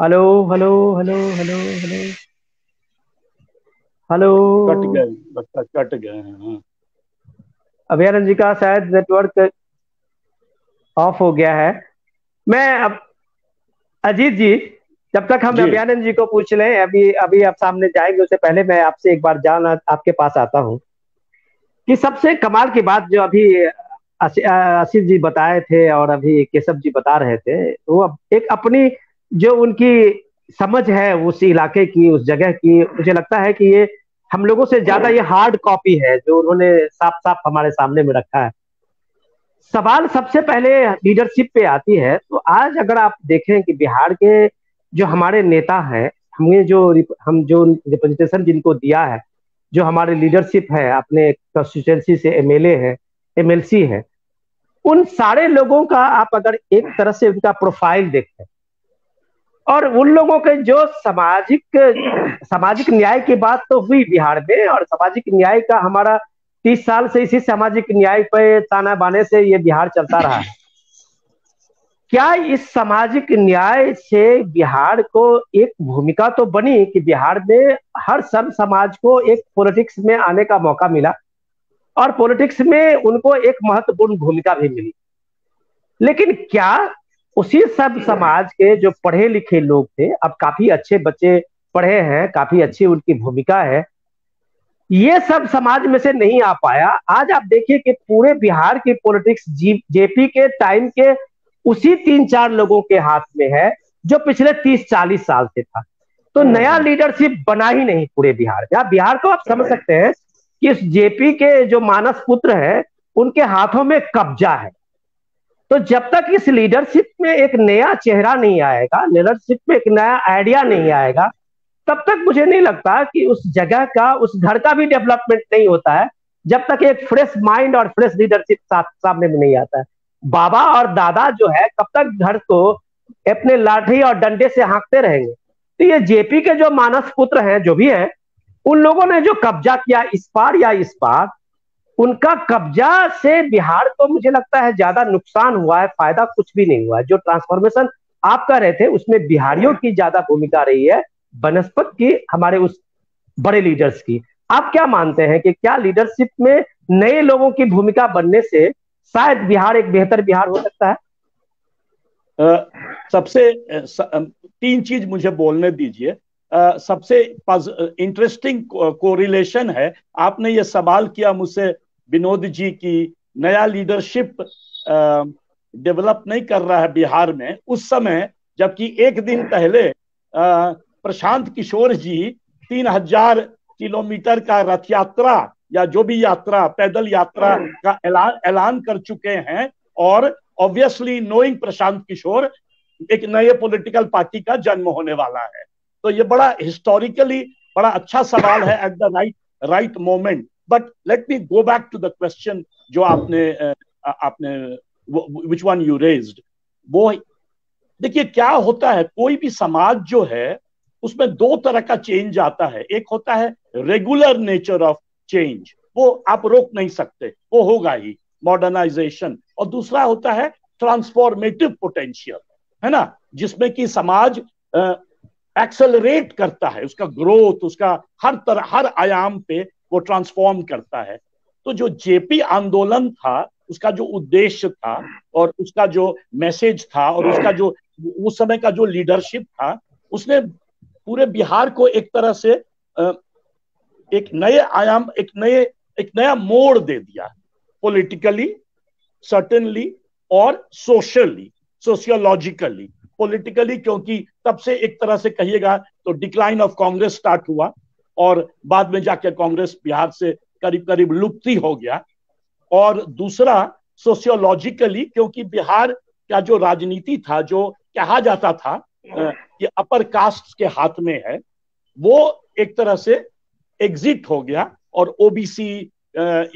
Hello hello hello hello hello hello, cut गए हैं। अभयानंद जी का शायद नेटवर्क ऑफ हो गया है। मैं अब अजीत जी, जब तक हम अभयानंद जी को पूछ लें, अभी आप सामने जाएंगे उससे पहले मैं आपसे एक बार आपके पास आता हूं कि सबसे कमाल की बात जो अभी आशीष जी बताए थे और अभी केशव जी बता रहे थे, वो एक अपनी जो उनकी समझ है उस इलाके की, उस जगह की, मुझे लगता है कि ये हम लोगों से ज्यादा ये हार्ड कॉपी है जो उन्होंने साफ साफ हमारे सामने में रखा है। सवाल सबसे पहले लीडरशिप पे आती है। तो आज अगर आप देखें कि बिहार के जो हमारे नेता हैं, हम जो रिप्रेजेंटेशन जिनको दिया है, जो हमारे लीडरशिप है, अपने कंस्टिट्यूएंसी से एमएलए है, एमएलसी है, उन सारे लोगों का आप अगर एक तरह से उनका प्रोफाइल देखें और उन लोगों के जो सामाजिक न्याय की बात तो हुई बिहार में, और सामाजिक न्याय का हमारा 30 साल से इसी सामाजिक न्याय पे ताना बाने से ये बिहार चलता रहा है। क्या इस सामाजिक न्याय से बिहार को एक भूमिका तो बनी कि बिहार में हर सब समाज को एक पॉलिटिक्स में आने का मौका मिला और पॉलिटिक्स में उनको एक महत्वपूर्ण भूमिका भी मिली, लेकिन क्या उसी सब समाज के जो पढ़े लिखे लोग थे, अब काफी अच्छे बच्चे पढ़े हैं, काफी अच्छी उनकी भूमिका है, ये सब समाज में से नहीं आ पाया। आज आप देखिए कि पूरे बिहार की पॉलिटिक्स जेपी के टाइम के उसी 3-4 लोगों के हाथ में है जो पिछले 30-40 साल से था। तो नया लीडरशिप बना ही नहीं पूरे बिहार में। बिहार को आप समझ सकते हैं कि इस जेपी के जो मानस पुत्र है उनके हाथों में कब्जा है। तो जब तक इस लीडरशिप में एक नया चेहरा नहीं आएगा, लीडरशिप में एक नया आइडिया नहीं आएगा, तब तक मुझे नहीं लगता कि उस जगह का, उस घर का भी डेवलपमेंट नहीं होता है, जब तक एक फ्रेश माइंड और फ्रेश लीडरशिप सामने में नहीं आता है। बाबा और दादा जो है कब तक घर को अपने लाठी और डंडे से हाँकते रहेंगे? तो ये जेपी के जो मानस पुत्र हैं, जो भी है, उन लोगों ने जो कब्जा किया इस पार या इस पार, उनका कब्जा से बिहार को मुझे लगता है ज्यादा नुकसान हुआ है, फायदा कुछ भी नहीं हुआ है। जो ट्रांसफॉर्मेशन आप कह रहे थे उसमें बिहारियों की ज्यादा भूमिका रही है बनस्पत की, हमारे उस बड़े लीडर्स की। आप क्या मानते हैं कि क्या लीडरशिप में नए लोगों की भूमिका बनने से शायद बिहार एक बेहतर बिहार हो सकता है? सबसे 3 चीज मुझे बोलने दीजिए। सबसे इंटरेस्टिंग कोरिलेशन है, आपने ये सवाल किया मुझसे विनोद जी की नया लीडरशिप डेवलप नहीं कर रहा है बिहार में उस समय, जबकि एक दिन पहले प्रशांत किशोर जी 3000 किलोमीटर का रथ यात्रा या जो भी यात्रा, पैदल यात्रा का ऐलान कर चुके हैं। और ऑब्वियसली नोइंग प्रशांत किशोर, एक नए पॉलिटिकल पार्टी का जन्म होने वाला है। तो ये बड़ा हिस्टोरिकली बड़ा अच्छा सवाल है at the right moment. But let me go back to the question जो आपने व्हिच वन यू रेज्ड। वो देखिए क्या होता है, कोई भी समाज जो है उसमें 2 तरह का चेंज आता है। एक होता है रेगुलर नेचर ऑफ चेंज, वो आप रोक नहीं सकते, वो होगा ही, मॉडर्नाइजेशन। और दूसरा होता है ट्रांसफॉर्मेटिव पोटेंशियल, है ना, जिसमें कि समाज एक्सेलरेट करता है, उसका ग्रोथ, उसका हर आयाम पे वो ट्रांसफॉर्म करता है। तो जो जेपी आंदोलन था, उसका जो उद्देश्य था और उसका जो मैसेज था और उसका जो उस समय का जो लीडरशिप था उसने पूरे बिहार को एक तरह से एक नए आयाम, एक नया मोड़ दे दिया, पॉलिटिकली सर्टेनली और सोशली, सोशियोलॉजिकली। पॉलिटिकली क्योंकि तब से एक तरह से कहिएगा तो डिक्लाइन ऑफ कांग्रेस स्टार्ट हुआ और बाद में जाकर कांग्रेस बिहार से करीब करीब लुप्त ही हो गया। और दूसरा सोशियोलॉजिकली क्योंकि बिहार का जो राजनीति था, जो कहा जाता था कि अपर कास्ट के हाथ में है, वो एक तरह से एग्जिट हो गया और ओबीसी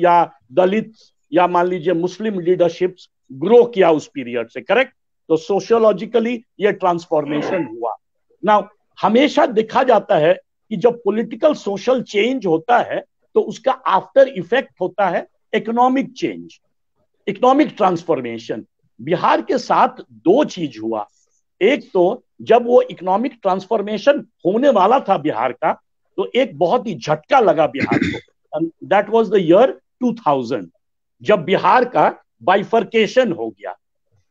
या दलित या मान लीजिए मुस्लिम लीडरशिप्स ग्रो किया उस पीरियड से, करेक्ट। तो सोशियोलॉजिकली ये ट्रांसफॉर्मेशन हुआ। नाउ हमेशा देखा जाता है कि जब पॉलिटिकल सोशल चेंज होता है तो उसका आफ्टर इफेक्ट होता है economic change, economic transformation. Bihar के साथ दो चीज हुआ। एक तो जब वो इकोनॉमिक ट्रांसफॉर्मेशन होने वाला था बिहार का, तो एक बहुत ही झटका लगा बिहार को। दैट वाज द ईयर 2000 जब बिहार का बाइफर्केशन हो गया।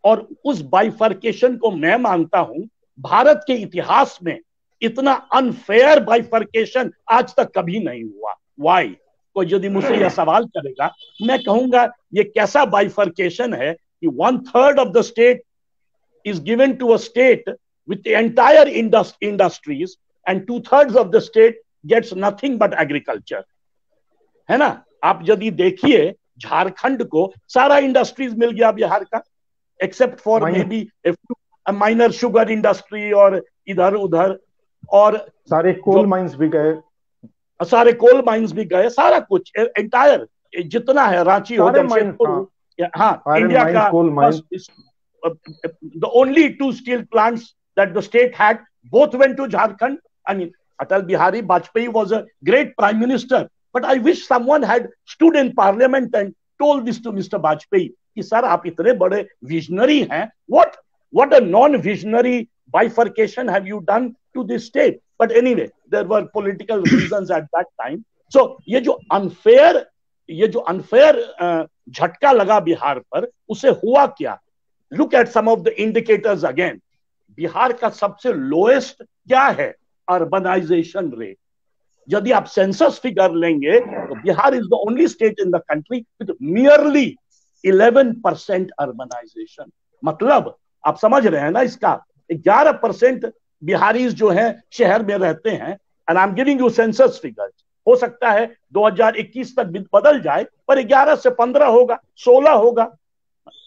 और उस बाइफर्केशन को मैं मानता हूं भारत के इतिहास में इतना अनफेयर बाइफर्केशन आज तक कभी नहीं हुआ। वाई? कोई यदि मुझसे यह सवाल करेगा, मैं कहूंगा ये कैसा बाइफर्केशन है कि 1/3 of the state is given to a state with the entire industries and 2/3 of the state gets nothing but agriculture, है ना। आप यदि देखिए झारखंड को सारा इंडस्ट्रीज मिल गया बिहार का, except for may be minor sugar industry और इधर उधर, और सारे कोल माइंस भी गए, सारे कोल माइंस भी गए, सारा कुछ एंटायर जितना है, रांची हो, जमशेदपुर, हाँ, इंडिया का coal mines, the only 2 steel plants that the state had both went to Jharkhand. I mean, Atal Bihari Vajpayee was a great prime minister, but I wish someone had stood in parliament and told this to Mr. Vajpayee कि सर आप इतने बड़े विजनरी हैं, what a non-visionary bifurcation have you done to this state? But anyway, there were political reasons at that time. So ये जो unfair झटका लगा बिहार पर, उसे हुआ क्या? Look at some of the indicators again. Bihar का सबसे लोएस्ट क्या है? Urbanisation rate. यदि आप सेंसस फिगर लेंगे तो Bihar is the only state in the country with merely 11% urbanisation. मतलब आप समझ रहे हैं ना, इसका 11% बिहारीज जो हैं शहर में रहते हैं। And I am giving you census figures. हो सकता है 2021 तक बदल जाए, पर 11 से 15 होगा, 16 होगा,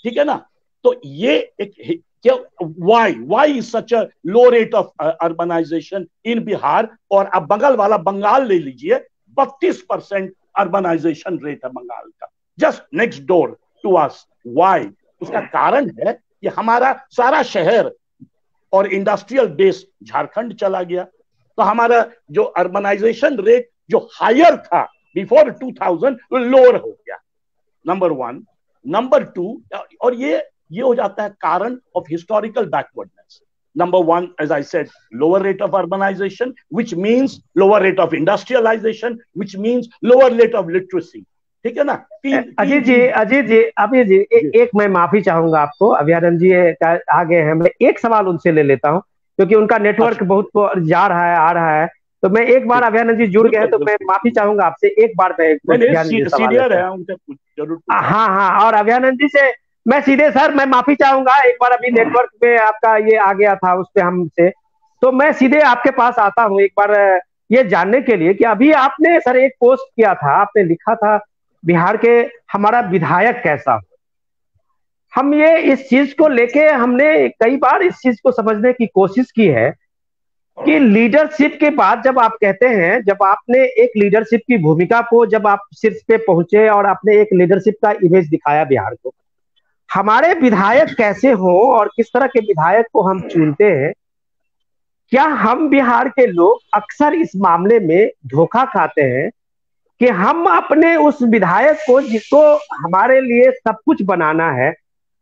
ठीक है ना। तो ये एक why is such a low rate of urbanization in Bihar? और अब बगल वाला बंगाल ले लीजिए, 32% अर्बनाइजेशन रेट है बंगाल का, just next door to us. Why? उसका कारण है कि हमारा सारा शहर और इंडस्ट्रियल बेस झारखंड चला गया, तो हमारा जो अर्बनाइजेशन रेट जो हायर था बिफोर 2000 लोअर हो गया, नंबर 1। नंबर 2, और ये हो जाता है कारण of historical backwardness. Number 1, as I said, lower rate of urbanisation, which means lower rate of industrialisation, which means lower rate of literacy, ठीक है ना। अजीत जी, एक मैं माफी चाहूंगा आपको, अभयानंद जी आगे हैं, मैं एक सवाल उनसे ले लेता हूं क्योंकि उनका नेटवर्क बहुत जा रहा है, आ रहा है, तो मैं एक बार अभयानंद जी जुड़ गए तो मैं माफी चाहूंगा आपसे, एक बार सीनियर है उनसे जरूर। हाँ, और अभयानंद जी से मैं सीधे, सर मैं माफी चाहूंगा, एक बार अभी नेटवर्क में आपका ये आ गया था उस पे हमसे, तो मैं सीधे आपके पास आता हूं एक बार ये जानने के लिए कि अभी आपने सर एक पोस्ट किया था, आपने लिखा था बिहार के हमारा विधायक कैसा। हम ये इस चीज को लेके हमने कई बार इस चीज को समझने की कोशिश की है कि लीडरशिप के बाद जब आप कहते हैं, जब आपने एक लीडरशिप की भूमिका को जब आप शीर्ष पे पहुंचे और आपने एक लीडरशिप का इमेज दिखाया बिहार को, हमारे विधायक कैसे हो और किस तरह के विधायक को हम चुनते हैं, क्या हम बिहार के लोग अक्सर इस मामले में धोखा खाते हैं कि हम अपने उस विधायक को, जिसको हमारे लिए सब कुछ बनाना है,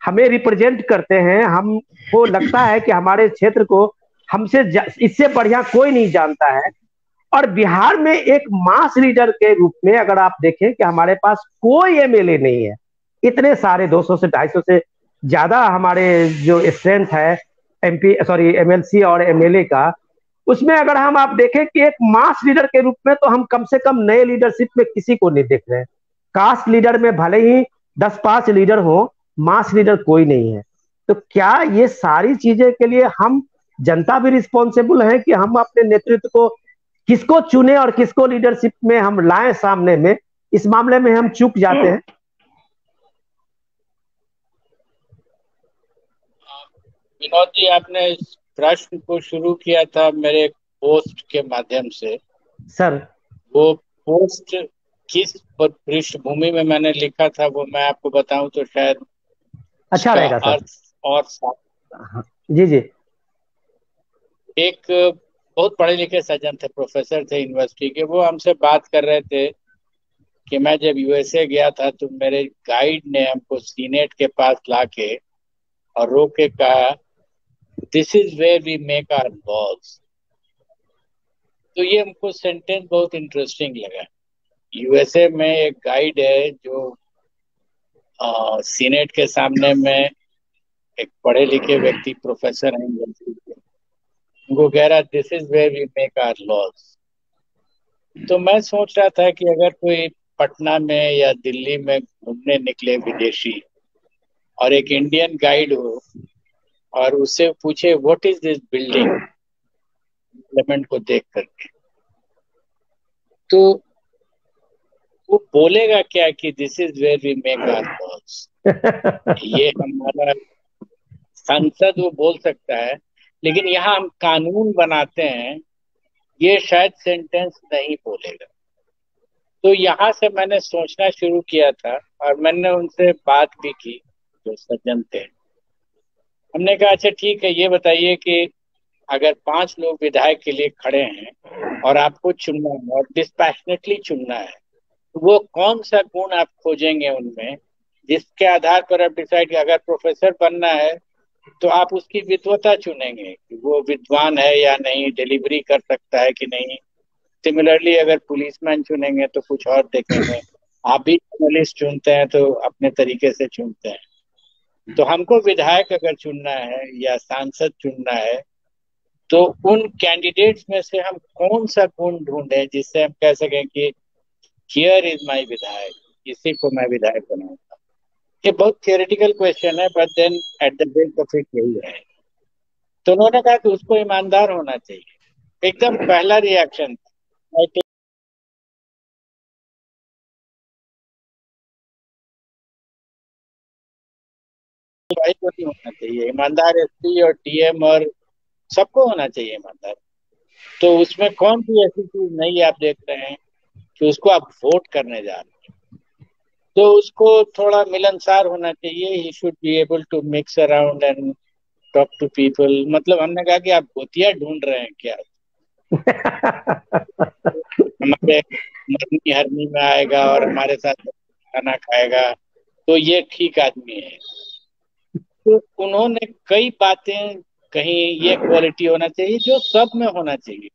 हमें रिप्रेजेंट करते हैं, हमको लगता है कि हमारे क्षेत्र को हमसे इससे बढ़िया कोई नहीं जानता है, और बिहार में एक मास लीडर के रूप में अगर आप देखें कि हमारे पास कोई एमएलए नहीं है, इतने सारे 200 से 250 से ज्यादा हमारे जो स्ट्रेंथ है, MP सॉरी MLC और MLA का, उसमें अगर हम आप देखें कि एक मास लीडर के रूप में तो हम कम से कम नए लीडरशिप में किसी को नहीं देख रहे हैं। कास्ट लीडर में भले ही 10-5 लीडर हो, मास लीडर कोई नहीं है। तो क्या ये सारी चीजें के लिए हम जनता भी रिस्पॉन्सिबल है कि हम अपने नेतृत्व को किसको चुने और किसको लीडरशिप में हम लाएं सामने में, इस मामले में हम चूक जाते हैं। विनोद जी, आपने इस प्रश्न को शुरू किया था मेरे पोस्ट के माध्यम से। सर वो पोस्ट किस पृष्ठभूमि में मैंने लिखा था वो मैं आपको बताऊं तो शायद अच्छा रहेगा सर। अर्थ और साथ। जी जी। एक बहुत पढ़े लिखे सज्जन थे, प्रोफेसर थे यूनिवर्सिटी के, वो हमसे बात कर रहे थे कि मैं जब USA गया था तो मेरे गाइड ने हमको सीनेट के पास लाके और रोक के कहा, this is where we make our laws. तो ये हमको सेंटेंस बहुत इंटरेस्टिंग लगा। USA में एक गाइड है जो सीनेट के सामने में एक पढ़े लिखे व्यक्ति प्रोफेसर हैं यूनिवर्सिटी के, उनको कह रहा this is where we make our laws. तो मैं सोच रहा था कि अगर कोई पटना में या दिल्ली में घूमने निकले विदेशी और एक इंडियन गाइड हो और उससे पूछे what is this building, parliament को देख करके, तो वो बोलेगा क्या कि this is where we make our laws. ये हमारा संसद, वो बोल सकता है, लेकिन यहाँ हम कानून बनाते हैं, ये शायद सेंटेंस नहीं बोलेगा। तो यहाँ से मैंने सोचना शुरू किया था और मैंने उनसे बात भी की जो सज्जन थे। हमने कहा अच्छा ठीक है, ये बताइए कि अगर 5 लोग विधायक के लिए खड़े हैं और आपको चुनना है और डिस्पैशनेटली चुनना है, तो वो कौन सा गुण आप खोजेंगे उनमें जिसके आधार पर आप डिसाइड, अगर प्रोफेसर बनना है तो आप उसकी विद्वता चुनेंगे कि वो विद्वान है या नहीं, डिलीवरी कर सकता है कि नहीं। सिमिलरली अगर पुलिसमैन चुनेंगे तो कुछ और देखेंगे। आप भी जर्नलिस्ट चुनते हैं तो अपने तरीके से चुनते हैं। तो हमको विधायक अगर चुनना है या सांसद चुनना है तो उन कैंडिडेट्स में से हम कौन सा गुण ढूंढें जिससे हम कह सकें कि हियर इज माय विधायक, इसी को मैं विधायक बनाऊंगा। ये बहुत थियोरेटिकल क्वेश्चन है, but then at the base of it यही है। तो उन्होंने कहा कि उसको ईमानदार होना चाहिए। एकदम पहला रिएक्शन भाई को नहीं होना चाहिए, ईमानदार SP और TM और सबको होना चाहिए ईमानदार। तो उसमें कौन सी ऐसी चीज नहीं आप देख रहे हैं कि उसको आप वोट करने जा रहे हैं, तो उसको थोड़ा मिलनसार होना चाहिए। He should be able to mix around and talk to people. मतलब हमने कहा कि आप भूतिया ढूंढ रहे हैं क्या, हमारे मरनी हरनी में आएगा और हमारे साथ खाना खाएगा तो ये ठीक आदमी है। तो उन्होंने कई बातें कही, ये क्वालिटी होना चाहिए जो सब में होना चाहिए।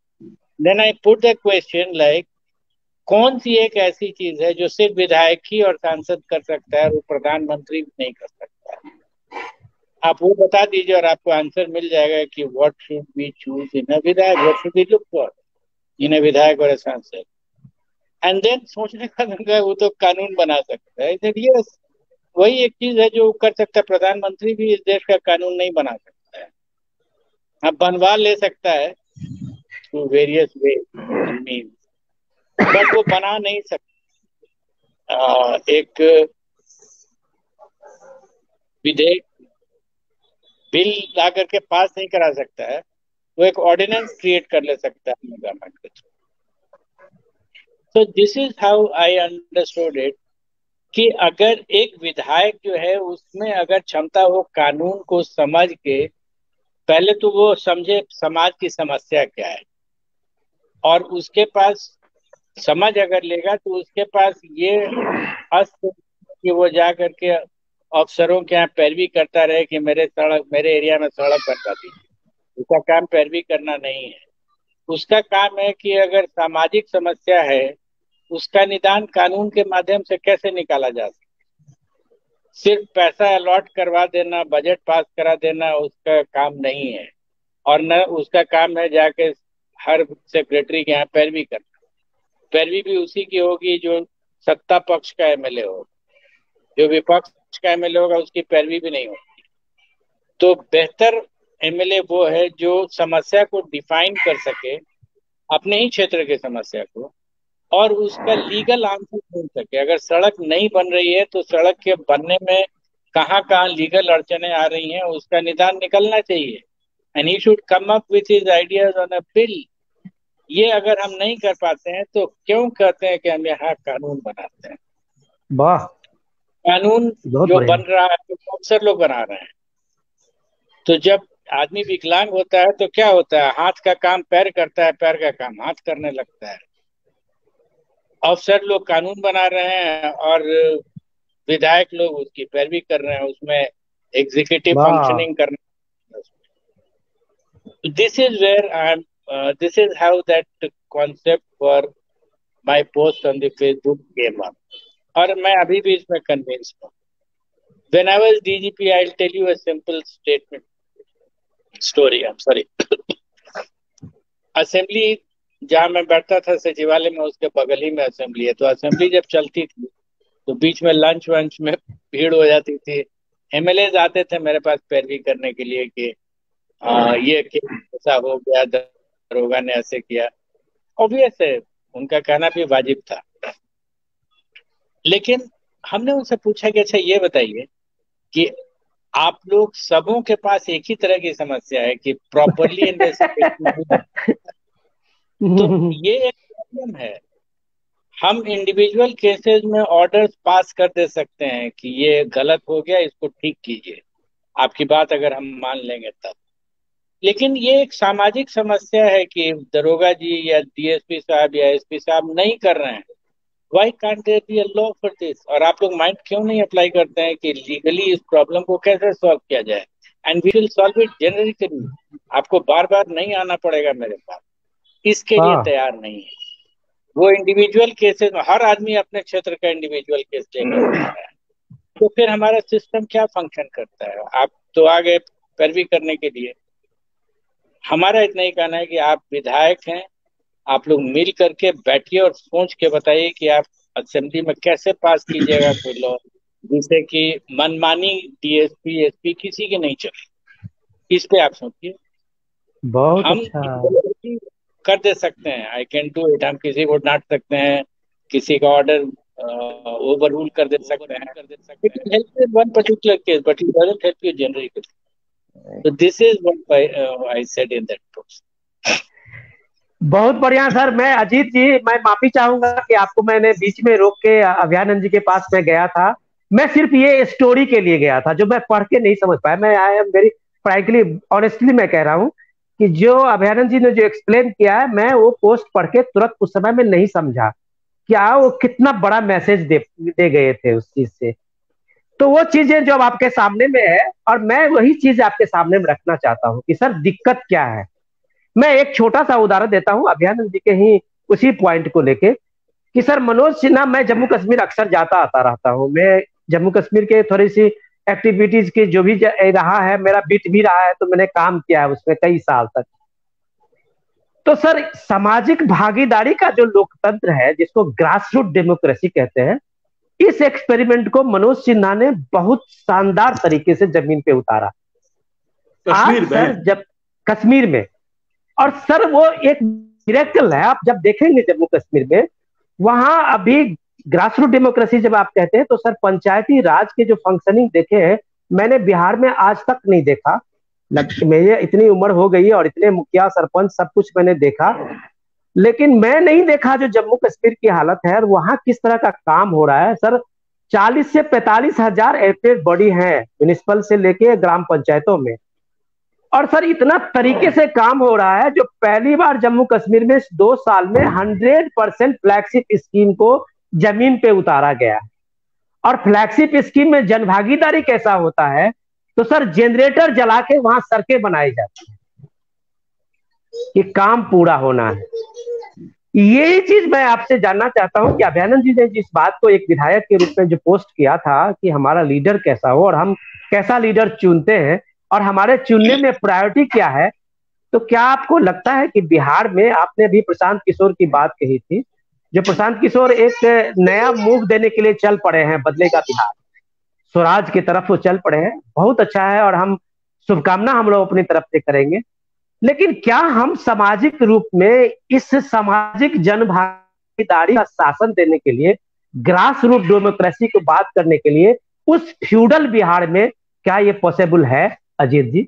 Then I put the question like, कौन सी एक ऐसी चीज है जो सिर्फ विधायक ही और सांसद कर सकता है और वो प्रधानमंत्री भी नहीं कर सकता है? आप वो बता दीजिए और आपको आंसर मिल जाएगा कि what should we choose in a vidhayak, what should we look for in a vidhayak और अ सांसद। एंड देन सोचने का लगा वो तो कानून बना सकता है। यस, वही एक चीज है जो कर सकता है। प्रधानमंत्री भी इस देश का कानून नहीं बना सकता है। अब बनवा ले सकता है through various way and means, but वो बना नहीं सकता। एक विधेयक बिल ला करके पास नहीं करा सकता है, वो एक ऑर्डिनेंस क्रिएट कर ले सकता है गवर्नमेंट के थ्रू। तो this is how I understood it कि अगर एक विधायक जो है उसमें अगर क्षमता हो कानून को समझ के, पहले तो वो समझे समाज की समस्या क्या है, और उसके पास समझ अगर लेगा तो उसके पास ये अस्त्र कि वो जा करके अफसरों के यहाँ पैरवी करता रहे कि मेरे एरिया में सड़क बनवा दीजिए। उसका काम पैरवी करना नहीं है। उसका काम है कि अगर सामाजिक समस्या है उसका निदान कानून के माध्यम से कैसे निकाला जा सकता है। सिर्फ पैसा अलॉट करवा देना, बजट पास करा देना उसका काम नहीं है, और न उसका काम है जाके हर सेक्रेटरी के यहाँ पैरवी करना। पैरवी भी उसी की होगी जो सत्ता पक्ष का एमएलए हो, जो विपक्ष का एमएलए होगा उसकी पैरवी भी नहीं होगी। तो बेहतर एमएलए वो है जो समस्या को डिफाइन कर सके, अपने ही क्षेत्र की समस्या को, और उसका लीगल आंसर ढूंढ सके। अगर सड़क नहीं बन रही है तो सड़क के बनने में कहाँ कहाँ लीगल अड़चने आ रही हैं उसका निदान निकलना चाहिए, and he should come up with his ideas on a bill. ये अगर हम नहीं कर पाते हैं तो क्यों कहते हैं कि हम यहाँ कानून बनाते हैं? वाह, कानून जो बन रहा है तो अफसर लोग बना रहे हैं। तो जब आदमी विकलांग होता है तो क्या होता है, हाथ का काम पैर करता है, पैर का काम हाथ करने लगता है। अफसर लोग कानून बना रहे हैं और विधायक लोग उसकी पैरवी कर रहे हैं, उसमें एग्जीक्यूटिव फंक्शनिंग कर रहे हैं। This is where I am, this is how that concept for my post on the Facebook came up, और मैं अभी भी इसमें कन्विंस हूँ। When I was DGP, I'll tell you a simple story. I'm sorry. Assembly जहाँ मैं बैठता था सचिवालय में, उसके बगल ही में असेंबली है। तो असेंबली जब चलती थी तो बीच में लंच वंच में भीड़ हो जाती थी। एमएलए आते थे मेरे पास पैरवी करने के लिए कि ये ऐसा हो गया, दरोगा ने ऐसे किया। ऑब्वियस है, उनका कहना भी वाजिब था। लेकिन हमने उनसे पूछा कि अच्छा ये बताइए कि आप लोग सबों के पास एक ही तरह की समस्या है कि प्रॉपरली इन्वेस्टिगेशन तो ये एक प्रॉब्लम है। हम इंडिविजुअल केसेस में ऑर्डर्स पास कर दे सकते हैं कि ये गलत हो गया, इसको ठीक कीजिए, आपकी बात अगर हम मान लेंगे तब। लेकिन ये एक सामाजिक समस्या है कि दरोगा जी या डीएसपी साहब या एसपी साहब नहीं कर रहे हैं। Why can't there be a law for this? और आप लोग माइंड क्यों नहीं अप्लाई करते हैं कि लीगली इस प्रॉब्लम को कैसे सॉल्व किया जाए, and we will solve it generically. आपको बार बार नहीं आना पड़ेगा मेरे पास, इसके लिए तैयार नहीं है। वो इंडिविजुअल केसेस में हर आदमी अपने क्षेत्र का इंडिविजुअल केस लेकर आ रहा है, तो फिर हमारा सिस्टम क्या फंक्शन करता है? आप तो आ गए पैरवी करने के लिए। हमारा इतना ही कहना है कि आप विधायक हैं, आप लोग मिल करके बैठिए और सोच के बताइए कि आप असेंबली में कैसे पास कीजिएगा कोई लॉ जिससे कि मनमानी डीएसपी एसपी किसी की नहीं चले। इस पे आप सोचिए। बहुत हम अच्छा कर दे सकते हैं, आई कैन डू इट। हम किसी को डांट सकते हैं, किसी का ऑर्डर ओवर रूल कर दे सकते हैं। It will help in one particular case but it doesn't help you generally. So this is what I said in that post. बहुत बढ़िया सर। मैं अजीत जी, मैं माफी चाहूंगा कि आपको मैंने बीच में रोक के अभयानंद जी के पास में गया था। मैं सिर्फ ये स्टोरी के लिए गया था जो मैं पढ़ के नहीं समझ पाया। मैं I am very frankly honestly मैं कह रहा हूँ कि जो अभयानंद जी ने जो एक्सप्लेन किया है, मैं वो पोस्ट पढ़ के तुरंत उस समय में नहीं समझा क्या वो कितना बड़ा मैसेज दे गए थे उस चीज से। तो वो चीजें जो अब आपके सामने में है, और मैं वही चीज आपके सामने में रखना चाहता हूँ कि सर दिक्कत क्या है। मैं एक छोटा सा उदाहरण देता हूँ अभयानंद जी के ही उसी पॉइंट को लेके कि सर मनोज सिन्हा, मैं जम्मू कश्मीर अक्सर जाता आता रहता हूँ। मैं जम्मू कश्मीर के थोड़ी सी एक्टिविटीज की जो भी रहा है, मेरा बीट भी रहा है, तो मैंने काम किया है उसमें कई साल तक। तो सर सामाजिक भागीदारी का जो लोकतंत्र है, जिसको ग्रास रूट डेमोक्रेसी कहते हैं, इस एक्सपेरिमेंट को मनोज सिन्हा ने बहुत शानदार तरीके से जमीन पे उतारा कश्मीर सर, जब कश्मीर में। और सर वो एक मिरेकल है। आप जब देखेंगे जम्मू कश्मीर में, वहां अभी ग्रास रूट डेमोक्रेसी जब आप कहते हैं तो सर पंचायती राज के जो फंक्शनिंग देखे हैं मैंने बिहार में आज तक नहीं देखा। मेरी इतनी उम्र हो गई है और इतने मुखिया सरपंच सब कुछ मैंने देखा, लेकिन मैं नहीं देखा जो जम्मू कश्मीर की हालत है और वहां किस तरह का काम हो रहा है। सर 40 से 45 हजार एयरटेल बॉडी हैं म्यूनिसिपल से लेके ग्राम पंचायतों में, और सर इतना तरीके से काम हो रहा है जो पहली बार जम्मू कश्मीर में 2 साल में 100% फ्लैगशिप स्कीम को जमीन पे उतारा गया है। और फ्लैगशिप स्कीम में जनभागीदारी कैसा होता है, तो सर जनरेटर जला के वहां सड़कें बनाई जाती है कि काम पूरा होना है। यही चीज मैं आपसे जानना चाहता हूं कि अभयानंद जी ने जिस बात को एक विधायक के रूप में जो पोस्ट किया था कि हमारा लीडर कैसा हो और हम कैसा लीडर चुनते हैं और हमारे चुनने में प्रायोरिटी क्या है, तो क्या आपको लगता है कि बिहार में, आपने भी प्रशांत किशोर की बात कही थी, जो प्रशांत किशोर एक नया मूव देने के लिए चल पड़े हैं, बदलेगा बिहार, स्वराज की तरफ वो चल पड़े हैं, बहुत अच्छा है और हम शुभकामना हम लोग अपनी तरफ से करेंगे। लेकिन क्या हम सामाजिक रूप में इस सामाजिक जनभागीदारी का शासन देने के लिए, ग्रास रूट डेमोक्रेसी को बात करने के लिए उस फ्यूडल बिहार में क्या ये पॉसिबल है अजीत जी?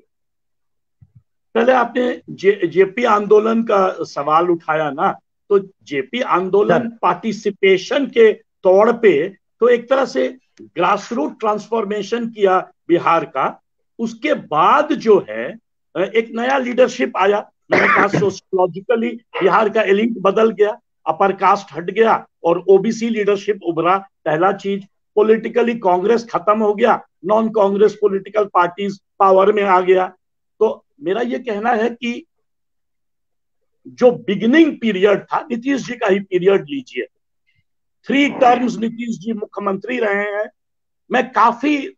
पहले आपने जेपी आंदोलन का सवाल उठाया ना, तो जेपी आंदोलन पार्टिसिपेशन के तौर पे तो एक तरह से ग्रास रूट ट्रांसफॉर्मेशन किया बिहार का। उसके बाद जो है एक नया लीडरशिप आया। मैंने कहा सोशियोलॉजिकली बिहार का एलिट बदल गया, अपर कास्ट हट गया और ओबीसी लीडरशिप उभरा। पहला चीज, पॉलिटिकली कांग्रेस खत्म हो गया, non Congress political parties power में आ गया। तो मेरा ये कहना है कि जो बिगिनिंग पीरियड था, नीतीश जी का ही पीरियड लीजिए, 3 टर्म्स नीतीश जी मुख्यमंत्री रहे हैं। मैं काफी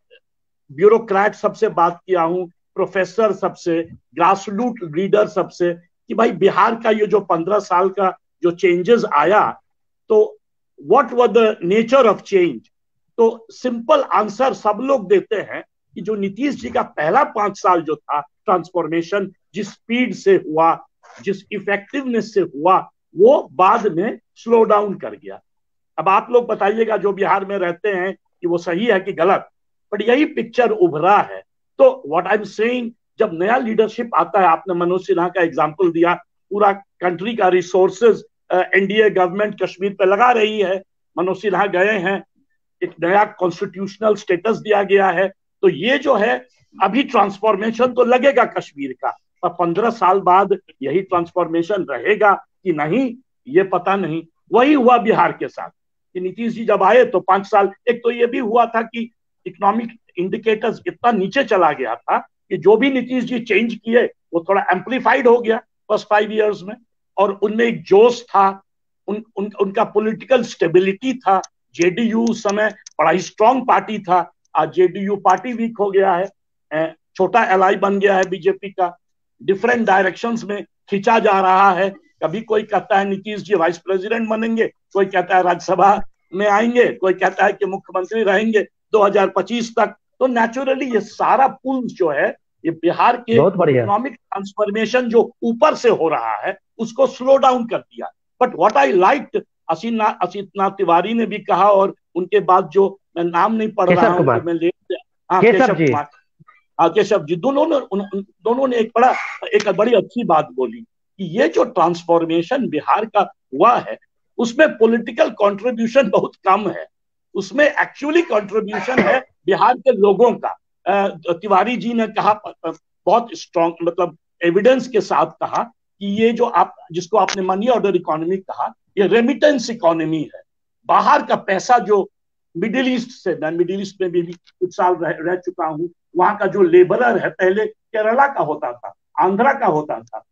ब्यूरोक्रेट सबसे बात किया हूं, प्रोफेसर सबसे, ग्रास रूट लीडर सबसे, कि भाई बिहार का ये जो 15 साल का जो चेंजेस आया, तो what was the nature of change. तो सिंपल आंसर सब लोग देते हैं कि जो नीतीश जी का पहला 5 साल जो था ट्रांसफॉर्मेशन, जिस स्पीड से हुआ, जिस इफेक्टिवनेस से हुआ, वो बाद में स्लो डाउन कर गया। अब आप लोग बताइएगा जो बिहार में रहते हैं कि वो सही है कि गलत, बट यही पिक्चर उभरा है। तो व्हाट आई एम सेइंग, जब नया लीडरशिप आता है, आपने मनोज सिन्हा का एग्जांपल दिया, पूरा कंट्री का रिसोर्सेज एनडीए गवर्नमेंट कश्मीर पे लगा रही है, मनोज सिन्हा गए हैं, एक नया कॉन्स्टिट्यूशनल स्टेटस दिया गया है। तो ये जो है अभी ट्रांसफॉर्मेशन तो लगेगा कश्मीर का, पर 15 साल बाद यही ट्रांसफॉर्मेशन रहेगा कि नहीं, ये पता नहीं। वही हुआ बिहार के साथ कि नीतीश जी जब आए तो 5 साल, एक तो ये भी हुआ था कि इकोनॉमिक इंडिकेटर्स इतना नीचे चला गया था कि जो भी नीतीश जी चेंज किए वो थोड़ा एम्पलीफाइड हो गया फर्स्ट 5 इयर्स में, और उनमें एक जोश था, उनका पॉलिटिकल स्टेबिलिटी था। जेडीयू उस समय बड़ा ही स्ट्रांग पार्टी था, आज जेडीयू पार्टी वीक हो गया है, छोटा एलाई बन गया है बीजेपी का, डिफरेंट डायरेक्शंस में खींचा जा रहा है। कभी कोई कहता है नीतीश जी वाइस प्रेसिडेंट बनेंगे, कोई कहता है राज्यसभा में आएंगे, कोई कहता है कि मुख्यमंत्री रहेंगे 2025 तक। तो नेचुरली ये सारा पुल जो है, ये बिहार के इकोनॉमिक ट्रांसफॉर्मेशन जो ऊपर से हो रहा है उसको स्लो डाउन कर दिया। But what I liked, Asitnath Tiwari ने भी कहा, और उनके बाद जो मैं नाम नहीं पढ़ रहा हूँ, केशव जी, दोनों ने एक बड़ी अच्छी बात बोली कि ये जो ट्रांसफॉर्मेशन बिहार का हुआ है उसमें पॉलिटिकल कंट्रीब्यूशन बहुत कम है, उसमें एक्चुअली कंट्रीब्यूशन है बिहार के लोगों का। तिवारी जी ने कहा बहुत स्ट्रॉन्ग, मतलब एविडेंस के साथ कहा कि ये जो आप जिसको आपने मनी ऑर्डर इकोनॉमी कहा, ये रेमिटेंस इकोनॉमी है। बाहर का पैसा जो मिडिल ईस्ट से, मैं मिडिल ईस्ट में भी कुछ साल रह चुका हूँ, वहां का जो लेबरर है पहले केरला का होता था, आंध्रा का होता था,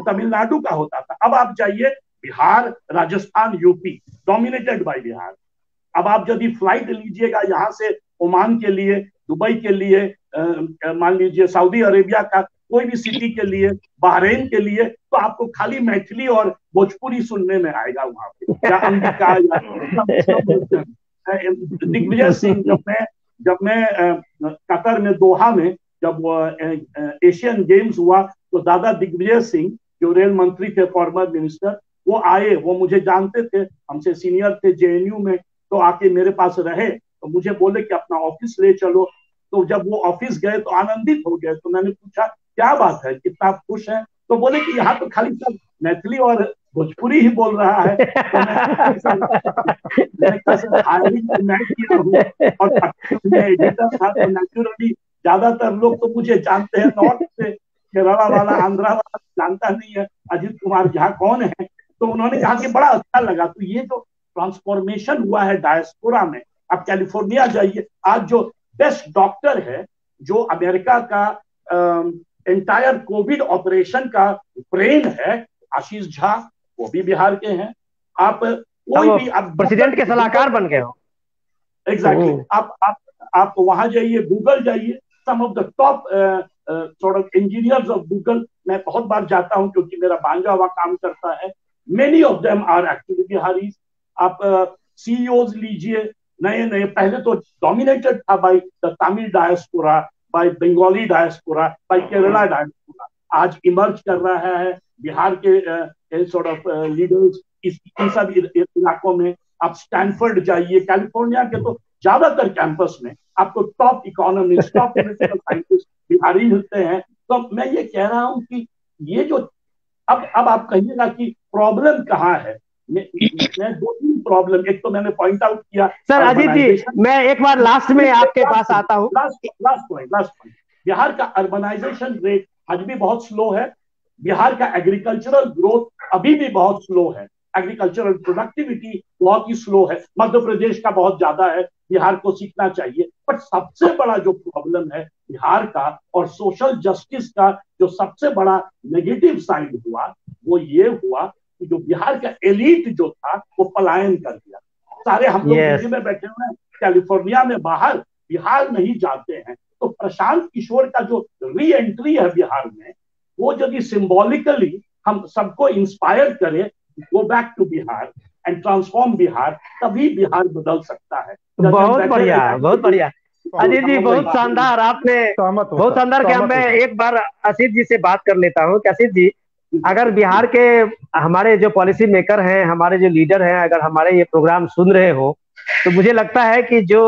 तमिलनाडु का होता था। अब आप जाइए Bihar, Rajasthan, UP, dominated by Bihar. अब आप यदि फ्लाइट लीजिएगा यहाँ से ओमान के लिए, दुबई के लिए, मान लीजिए सऊदी अरेबिया का कोई भी सिटी के लिए, बहरीन के लिए, तो आपको खाली मैथिली और भोजपुरी सुनने में आएगा वहां पे, या अंगिका, या दिग्विजय सिंह, जब मैं कतर में, दोहा में, जब एशियन गेम्स हुआ, तो दादा दिग्विजय सिंह जो रेल मंत्री थे, फॉर्मर मिनिस्टर, वो आए, वो मुझे जानते थे, हमसे सीनियर थे जेएनयू में, तो आके मेरे पास रहे, तो मुझे बोले कि अपना ऑफिस ले चलो। तो जब वो ऑफिस गए तो आनंदित हो गए। तो मैंने पूछा क्या बात है, कितना खुश है? तो बोले कि यहाँ तो खाली सब मैथिली और भोजपुरी ही बोल रहा है। तो मैं किया हूँ और एडिटर था, तो नेचुरली ज्यादातर लोग तो मुझे जानते हैं नॉर्थ से, केरला वाला, आंध्रा वाला जानता नहीं है अजीत कुमार झा कौन है। तो उन्होंने कहा कि बड़ा अच्छा लगा। तो ये जो ट्रांसफॉर्मेशन हुआ है डायस्पोरा में, आप कैलिफोर्निया जाइए, आज जो बेस्ट डॉक्टर है, जो अमेरिका का एंटायर कोविड ऑपरेशन का ब्रेन है, आशीष झा, वो भी बिहार के हैं। आप कोई भी आप प्रेसिडेंट के सलाहकार बन गए हो। एग्जैक्टली। आप वहां जाइए, गूगल जाइए, some of the top sort of engineers of Google, मैं बहुत बार जाता हूं क्योंकि मेरा भांजा वहां काम करता है, many of them are actually Biharis. आप सीईओज लीजिए, नए नए, पहले तो डोमिनेटेड था by the Tamil diaspora, by Bengali diaspora, by Kerala diaspora, आज इमर्ज कर रहा है बिहार के सॉर्ट ऑफ लीडर्स इन सब इलाकों में। आप स्टैनफोर्ड जाइए, कैलिफोर्निया के तो ज्यादातर कैंपस में आपको top economist, top political scientist Bihari मिलते हैं। तो मैं ये कह रहा हूं कि ये जो अब आप कहिएगा कि प्रॉब्लम कहाँ है, मैं दो तीन प्रॉब्लम, एक तो मैंने पॉइंट आउट किया। सर अजीत जी, मैं एक बार लास्ट में आपके पास आता हूँ। लास्ट पॉइंट, बिहार का अर्बनाइजेशन रेट आज भी बहुत स्लो है। बिहार का एग्रीकल्चरल ग्रोथ अभी भी बहुत स्लो है, एग्रीकल्चरल प्रोडक्टिविटी बहुत ही स्लो है। मध्य प्रदेश का बहुत ज्यादा है, बिहार को सीखना चाहिए। बट सबसे बड़ा जो प्रॉब्लम है बिहार का और सोशल जस्टिस का जो सबसे बड़ा नेगेटिव साइड हुआ, वो ये हुआ कि जो बिहार का एलीट जो था वो पलायन कर दिया। सारे हम लोग दिल्ली में बैठे हुए हैं, कैलिफोर्निया में बाहर, बिहार नहीं जाते हैं। तो प्रशांत किशोर का जो री एंट्री है बिहार में, वो यदि सिंबॉलिकली हम सबको इंस्पायर करे, go back to Bihar and transform Bihar, तभी बिहार बदल सकता है। बहुत बढ़िया, बहुत बढ़िया अजीत जी, बहुत शानदार, आपने बहुत शानदार किया। मैं एक बार असित जी से बात कर लेता हूँ कि असित जी, अगर बिहार के हमारे जो पॉलिसी मेकर हैं, हमारे जो लीडर हैं, अगर हमारे ये प्रोग्राम सुन रहे हो, तो मुझे लगता है कि जो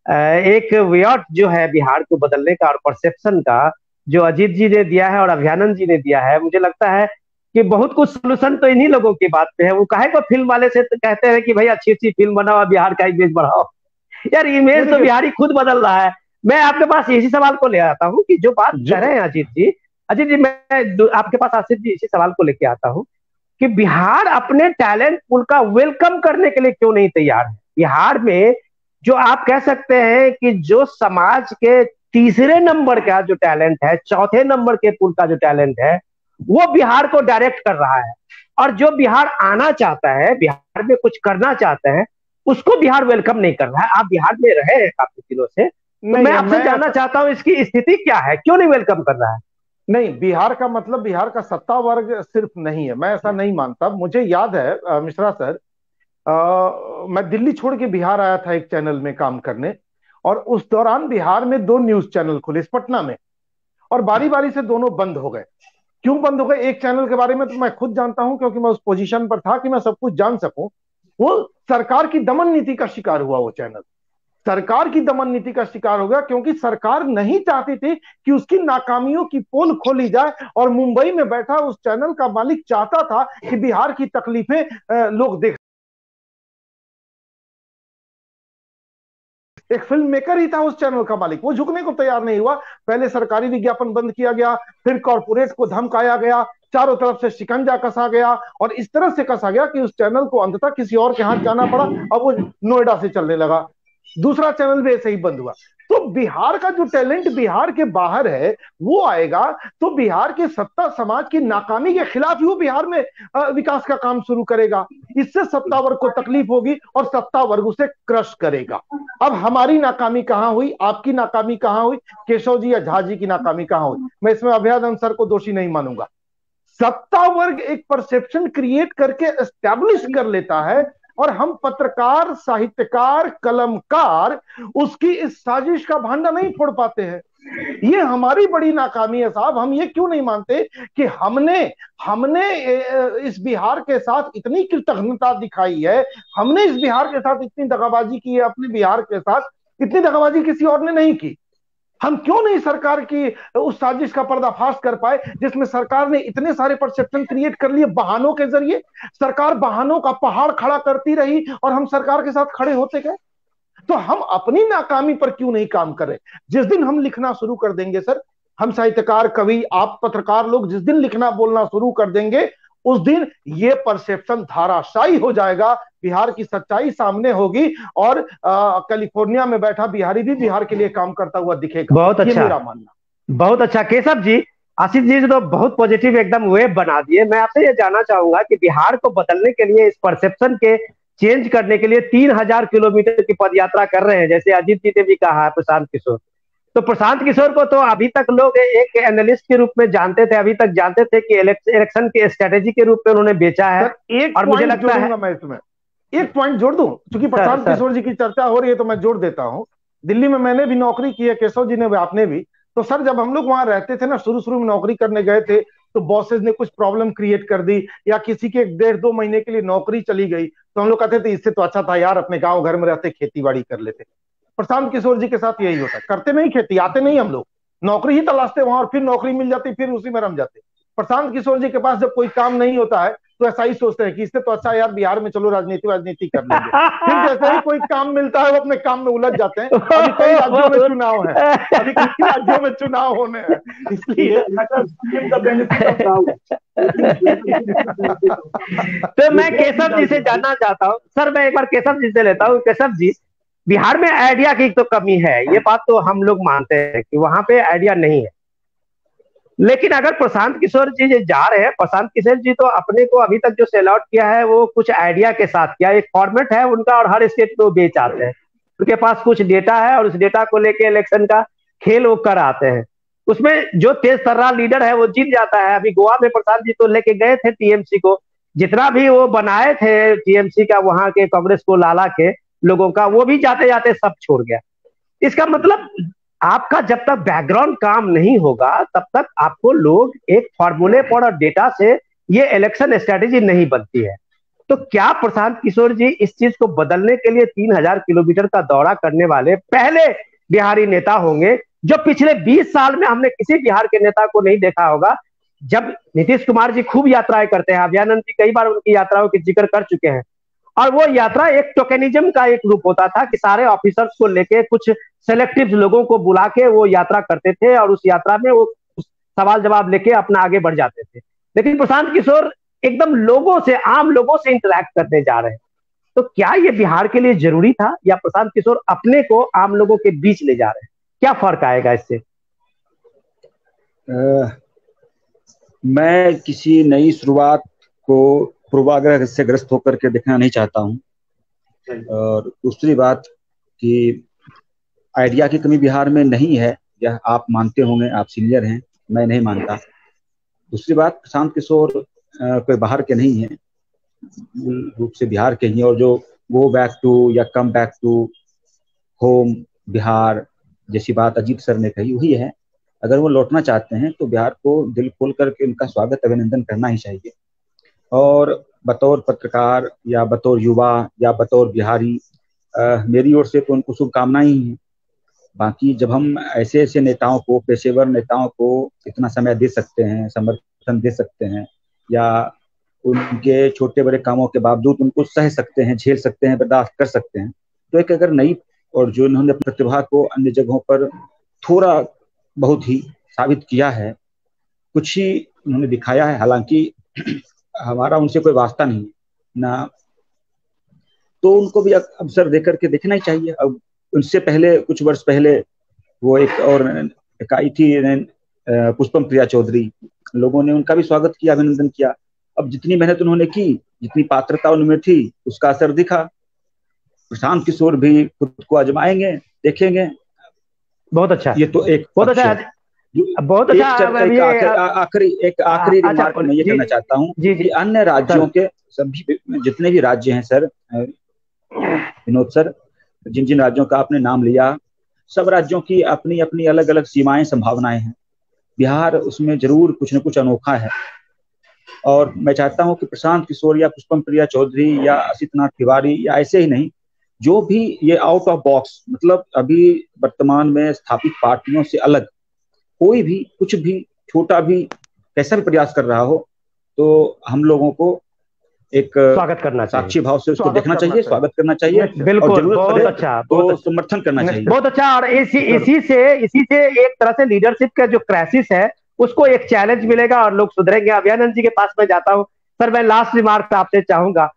एक वेट जो है बिहार को बदलने का और परसेप्शन का, जो अजीत जी ने दिया है और अभियानंद जी ने दिया है, मुझे लगता है कि बहुत कुछ सोल्यूशन तो इन्हीं लोगों की बात पे है। वो काहे को फिल्म वाले से तो कहते हैं कि भाई अच्छी अच्छी फिल्म बनाओ, बिहार का इमेज बढ़ाओ। यार इमेज तो बिहारी खुद बदल रहा है। मैं आपके पास इसी सवाल को ले आता हूँ कि जो बात कर रहे हैं अजीत जी, मैं आपके पास आसिफ जी इसी सवाल को लेके आता हूँ कि बिहार अपने टैलेंट पूल का वेलकम करने के लिए क्यों नहीं तैयार है। बिहार में जो आप कह सकते हैं कि जो समाज के तीसरे नंबर का जो टैलेंट है, चौथे नंबर के पुल का जो टैलेंट है, वो बिहार को डायरेक्ट कर रहा है। और जो बिहार आना चाहता है, बिहार में कुछ करना चाहता है, उसको बिहार वेलकम नहीं कर रहा है। आप बिहार में रहे हैं काफी दिनों से, तो मैं आपसे जानना चाहता हूं इसकी स्थिति क्या है, क्यों नहीं वेलकम कर रहा है। नहीं, बिहार का मतलब बिहार का सत्ता वर्ग सिर्फ नहीं है, मैं ऐसा नहीं मानता। मुझे याद है मिश्रा सर, मैं दिल्ली छोड़ के बिहार आया था एक चैनल में काम करने, और उस दौरान बिहार में 2 न्यूज चैनल खुले इस पटना में, और बारी बारी से दोनों बंद हो गए। क्यों बंद हो गए, एक चैनल के बारे में तो मैं खुद जानता हूं, क्योंकि मैं उस पोजीशन पर था कि मैं सब कुछ जान सकूं। वो सरकार की दमन नीति का शिकार हुआ, वो चैनल सरकार की दमन नीति का शिकार हो गया, क्योंकि सरकार नहीं चाहती थी कि उसकी नाकामियों की पोल खोली जाए। और मुंबई में बैठा उस चैनल का मालिक चाहता था कि बिहार की तकलीफें लोग देख। एक फिल्म मेकर ही था उस चैनल का मालिक, वो झुकने को तैयार नहीं हुआ। पहले सरकारी विज्ञापन बंद किया गया, फिर कॉर्पोरेट को धमकाया गया, चारों तरफ से शिकंजा कसा गया, और इस तरह से कसा गया कि उस चैनल को अंततः किसी और के हाथ जाना पड़ा। अब वो नोएडा से चलने लगा। दूसरा चैनल भी ऐसे ही बंद हुआ। तो बिहार का जो टैलेंट बिहार के बाहर है वो आएगा, तो बिहार के सत्ता समाज की नाकामी के खिलाफ ही वो बिहार में विकास का काम शुरू करेगा। इससे सत्ता वर्ग को तकलीफ होगी और सत्ता वर्ग उसे क्रश करेगा। अब हमारी नाकामी कहां हुई, आपकी नाकामी कहां हुई, केशव जी या झा जी की नाकामी कहां हुई, मैं इसमें अभयानंद सर को दोषी नहीं मानूंगा। सत्ता वर्ग एक परसेप्शन क्रिएट करके एस्टैब्लिश कर लेता है, और हम पत्रकार, साहित्यकार, कलमकार उसकी इस साजिश का भांडा नहीं फोड़ पाते हैं। ये हमारी बड़ी नाकामी है साहब। हम ये क्यों नहीं मानते कि हमने इस बिहार के साथ इतनी कृतज्ञता दिखाई है, हमने इस बिहार के साथ इतनी दगाबाजी की है, अपने बिहार के साथ इतनी दगाबाजी किसी और ने नहीं की। हम क्यों नहीं सरकार की उस साजिश का पर्दाफाश कर पाए जिसमें सरकार ने इतने सारे परसेप्शन क्रिएट कर लिए बहानों के जरिए। सरकार बहानों का पहाड़ खड़ा करती रही और हम सरकार के साथ खड़े होते गए। तो हम अपनी नाकामी पर क्यों नहीं काम कर रहे। जिस दिन हम लिखना शुरू कर देंगे सर, हम साहित्यकार, कवि, आप पत्रकार लोग जिस दिन लिखना बोलना शुरू कर देंगे, उस दिन ये परसेप्शन धाराशायी हो जाएगा, बिहार की सच्चाई सामने होगी, और कैलिफोर्निया में बैठा बिहारी भी बिहार के लिए काम करता हुआ दिखेगा। बहुत अच्छा, ये मेरा मानना। बहुत अच्छा। केशव जी, आशीष जी तो बहुत पॉजिटिव एकदम वेव बना दिए। मैं आपसे ये जानना चाहूंगा कि बिहार को बदलने के लिए, इस परसेप्शन के चेंज करने के लिए 3000 किलोमीटर की पदयात्रा कर रहे हैं, जैसे अजीत जी ने भी कहा है, प्रशांत किशोर। तो प्रशांत किशोर को तो अभी तक लोग एक एनालिस्ट के रूप में जानते थे, अभी तक जानते थे कि इलेक्शन के स्ट्रेटेजी के रूप में उन्होंने बेचा है। और मुझे लगता है मैं इसमें एक पॉइंट जोड़ दूं, क्योंकि प्रशांत किशोर जी की चर्चा हो रही है तो मैं जोड़ देता हूं। दिल्ली में मैंने भी नौकरी की है, केशव जी ने भी, आपने भी। तो सर जब हम लोग वहां रहते थे ना, शुरू में नौकरी करने गए थे, तो बॉसेज ने कुछ प्रॉब्लम क्रिएट कर दी, या किसी के 1.5-2 महीने के लिए नौकरी चली गई, तो हम लोग कहते थे इससे तो अच्छा था यार अपने गांव घर में रहते खेती बाड़ी कर लेते। प्रशांत किशोर जी के साथ यही होता, करते नहीं खेती, आते नहीं हम लोग, नौकरी ही तलाशते वहां, और फिर नौकरी मिल जाती, फिर उसी में रम जाते। प्रशांत किशोर जी के पास जब कोई काम नहीं होता है तो ऐसा ही सोचते हैं कि इससे तो अच्छा यार बिहार में चलो राजनीति कर लेंगे। फिर जैसे ही कोई काम मिलता है वो अपने काम में उलझ जाते हैं। अभी कई राज्यों में चुनाव है, अभी कई राज्यों में चुनाव होने हैं, इसलिए तो मैं केशव जी से जानना चाहता हूँ सर, मैं एक बार केशव जी से लेता हूँ। केशव जी, बिहार में आइडिया की तो कमी है, ये बात तो हम लोग मानते हैं कि वहां पे आइडिया नहीं है, लेकिन अगर प्रशांत किशोर जी जा रहे हैं, प्रशांत किशोर जी तो अपने को अभी तक जो सेल आउट किया है वो कुछ आइडिया के साथ किया, एक फॉर्मेट है उनका और हर स्टेट में वो बेच आते हैं, उनके पास कुछ डेटा है और उस डेटा को लेके इलेक्शन का खेल वो कर आते हैं, उसमें जो तेज तर्रा लीडर है वो जीत जाता है। अभी गोवा में प्रशांत जी तो लेके गए थे टीएमसी को, जितना भी वो बनाए थे टीएमसी का वहां के कांग्रेस को लाला के लोगों का, वो भी जाते जाते सब छोड़ गया। इसका मतलब आपका जब तक बैकग्राउंड काम नहीं होगा तब तक आपको लोग एक फॉर्मूले पर और डेटा से ये इलेक्शन स्ट्रेटेजी नहीं बनती है। तो क्या प्रशांत किशोर जी इस चीज को बदलने के लिए 3000 किलोमीटर का दौरा करने वाले पहले बिहारी नेता होंगे, जो पिछले 20 साल में हमने किसी बिहार के नेता को नहीं देखा होगा। जब नीतीश कुमार जी खूब यात्राएं करते हैं, अभियानंद जी कई बार उनकी यात्राओं की जिक्र कर चुके हैं, और वो यात्रा एक टोकेनिज्म का एक रूप होता था कि सारे ऑफिसर्स को लेके कुछ सेलेक्टिव लोगों को बुला के वो यात्रा करते थे और उस यात्रा में वो सवाल जवाब लेके अपना आगे बढ़ जाते थे। लेकिन प्रशांत किशोर एकदम लोगों से, आम लोगों से इंटरैक्ट करने जा रहे हैं। तो क्या ये बिहार के लिए जरूरी था, या प्रशांत किशोर अपने को आम लोगों के बीच ले जा रहे हैं? क्या फर्क आएगा इससे? मैं किसी नई शुरुआत को पूर्वाग्रह से ग्रस्त होकर के देखना नहीं चाहता हूं। और दूसरी बात कि आइडिया की कमी बिहार में नहीं है, यह आप मानते होंगे, आप सीनियर हैं, मैं नहीं मानता। दूसरी बात, प्रशांत किशोर कोई बाहर के नहीं है, मूल रूप से बिहार के ही, और जो गो बैक टू या come back to home Bihar जैसी बात अजीत सर ने कही वही है। अगर वो लौटना चाहते हैं तो बिहार को दिल खोल करके उनका स्वागत अभिनंदन करना ही चाहिए। और बतौर पत्रकार या बतौर युवा या बतौर बिहारी मेरी ओर से तो उनको शुभकामनाएं ही हैं। बाकी जब हम ऐसे ऐसे नेताओं को, पेशेवर नेताओं को इतना समय दे सकते हैं, समर्थन दे सकते हैं, या उनके छोटे बड़े कामों के बावजूद उनको सह सकते हैं, झेल सकते हैं, बर्दाश्त कर सकते हैं, तो एक अगर नई, और जो इन्होंने प्रतिभा को अन्य जगहों पर थोड़ा बहुत ही साबित किया है, कुछ ही उन्होंने दिखाया है, हालांकि हमारा उनसे कोई वास्ता नहीं ना, तो उनको भी अवसर देकर के देखना ही चाहिए। अब उनसे पहले, कुछ वर्ष पहले, वो एक और एक आई थी पुष्पम प्रिया चौधरी, लोगों ने उनका भी स्वागत किया, अभिनंदन किया। अब जितनी मेहनत उन्होंने की, जितनी पात्रता उनमें थी, उसका असर दिखा। प्रशांत किशोर भी खुद को आजमाएंगे, देखेंगे। बहुत अच्छा, ये तो एक बहुत अच्छा, बहुत अच्छा। आखिरी रिमार्क मैं ये करना चाहता हूँ कि अन्य राज्यों के सभी, जितने भी राज्य हैं सर, विनोद सर, जिन जिन राज्यों का आपने नाम लिया, सब राज्यों की अपनी अपनी अलग अलग सीमाएं, संभावनाएं हैं। बिहार उसमें जरूर कुछ न कुछ अनोखा है, और मैं चाहता हूं कि प्रशांत किशोर या पुष्पम प्रिया चौधरी या असितनाथ तिवारी या ऐसे ही नहीं, जो भी ये आउट ऑफ बॉक्स, मतलब अभी वर्तमान में स्थापित पार्टियों से अलग कोई भी कुछ भी छोटा भी कैसा भी प्रयास कर रहा हो, तो हम लोगों को एक स्वागत करना चाहिए, साक्षी भाव से उसको देखना चाहिए, स्वागत करना चाहिए, बिल्कुल, बहुत अच्छा, तो समर्थन करना चाहिए। बहुत अच्छा। और इसी से एक तरह से लीडरशिप का जो क्राइसिस है उसको एक चैलेंज मिलेगा और लोग सुधरेंगे। अभियानंद जी के पास मैं जाता हूं। सर, मैं लास्ट रिमार्क आपसे चाहूंगा,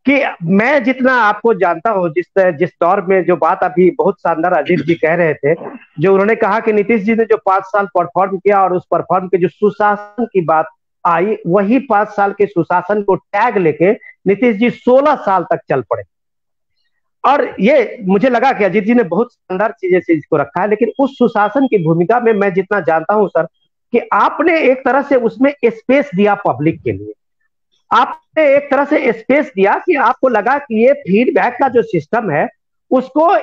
कि मैं जितना आपको जानता हूँ, जिस जिस दौर में जो बात अभी बहुत शानदार अजीत जी कह रहे थे, जो उन्होंने कहा कि नीतीश जी ने जो 5 साल परफॉर्म किया और उस परफॉर्म के जो सुशासन की बात आई, वही 5 साल के सुशासन को टैग लेके नीतीश जी 16 साल तक चल पड़े। और ये मुझे लगा कि अजीत जी ने बहुत शानदार चीजें से इसको रखा है, लेकिन उस सुशासन की भूमिका में मैं जितना जानता हूं सर, कि आपने एक तरह से उसमें स्पेस दिया पब्लिक के लिए, आपने एक तरह से स्पेस दिया कि आपको लगा कि ये फीडबैक का जो सिस्टम है उसको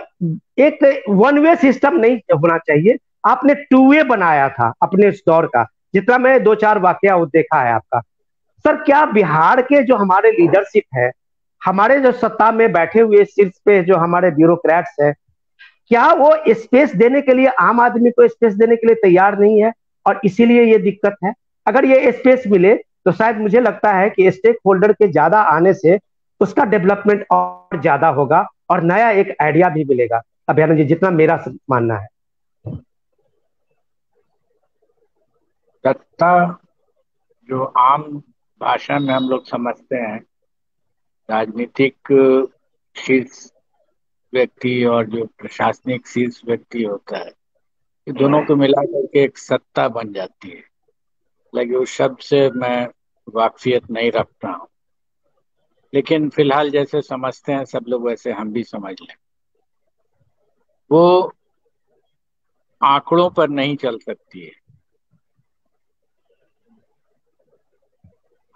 एक वन वे सिस्टम नहीं होना चाहिए, आपने टू वे बनाया था अपने उस दौर का, जितना मैं 2-4 वाकया देखा है आपका। सर, क्या बिहार के जो हमारे लीडरशिप है, हमारे जो सत्ता में बैठे हुए शीर्ष पे जो हमारे ब्यूरोक्रेट्स है, क्या वो स्पेस देने के लिए, आम आदमी को स्पेस देने के लिए तैयार नहीं है, और इसीलिए ये दिक्कत है? अगर ये स्पेस मिले तो शायद मुझे लगता है कि स्टेक होल्डर के ज्यादा आने से उसका डेवलपमेंट और ज्यादा होगा और नया एक आइडिया भी मिलेगा। अभियान जी, जितना मेरा मानना है। सत्ता जो आम भाषा में हम लोग समझते हैं, राजनीतिक शीर्ष व्यक्ति और जो प्रशासनिक शीर्ष व्यक्ति होता है, ये दोनों को मिलाकर के एक सत्ता बन जाती है। लेकिन उस शब्द से मैं वाकफियत नहीं रखता हूँ, लेकिन फिलहाल जैसे समझते हैं सब लोग वैसे हम भी समझ लें। वो आंकड़ों पर नहीं चल सकती है।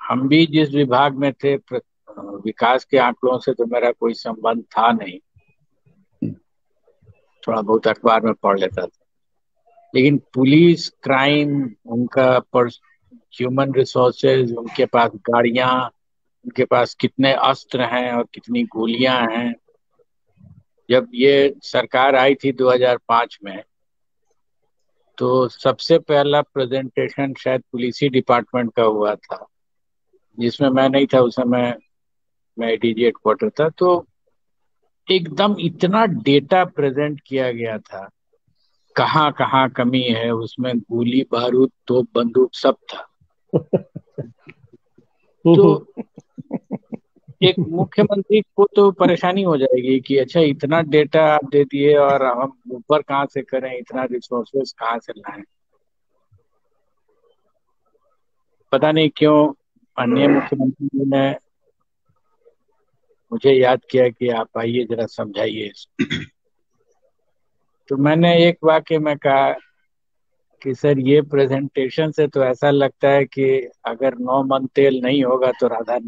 हम भी जिस विभाग में थे, विकास के आंकड़ों से तो मेरा कोई संबंध था नहीं, थोड़ा बहुत अखबार में पढ़ लेता था, लेकिन पुलिस, क्राइम, उनका ह्यूमन रिसोर्सेज, उनके पास गाड़ियां, उनके पास कितने अस्त्र हैं और कितनी गोलियां हैं। जब ये सरकार आई थी 2005 में, तो सबसे पहला प्रेजेंटेशन शायद पुलिस ही डिपार्टमेंट का हुआ था, जिसमें मैं नहीं था उस समय, मैं डीजी हेडक्वार्टर था। तो एकदम इतना डेटा प्रेजेंट किया गया था, कहाँ कहाँ कमी है, उसमें गोली बारूद तोप बंदूक सब था। तो एक मुख्यमंत्री को तो परेशानी हो जाएगी कि अच्छा इतना डेटा आप दे दिए और हम ऊपर कहाँ से करें, इतना रिसोर्सेस कहाँ से लाएं। पता नहीं क्यों अन्य मुख्यमंत्री ने मुझे याद किया कि आप आइए जरा समझाइए। तो मैंने एक वाक्य में कहा कि सर, ये प्रेजेंटेशन से तो ऐसा लगता है कि अगर 9 मन तेल नहीं होगा तो राधा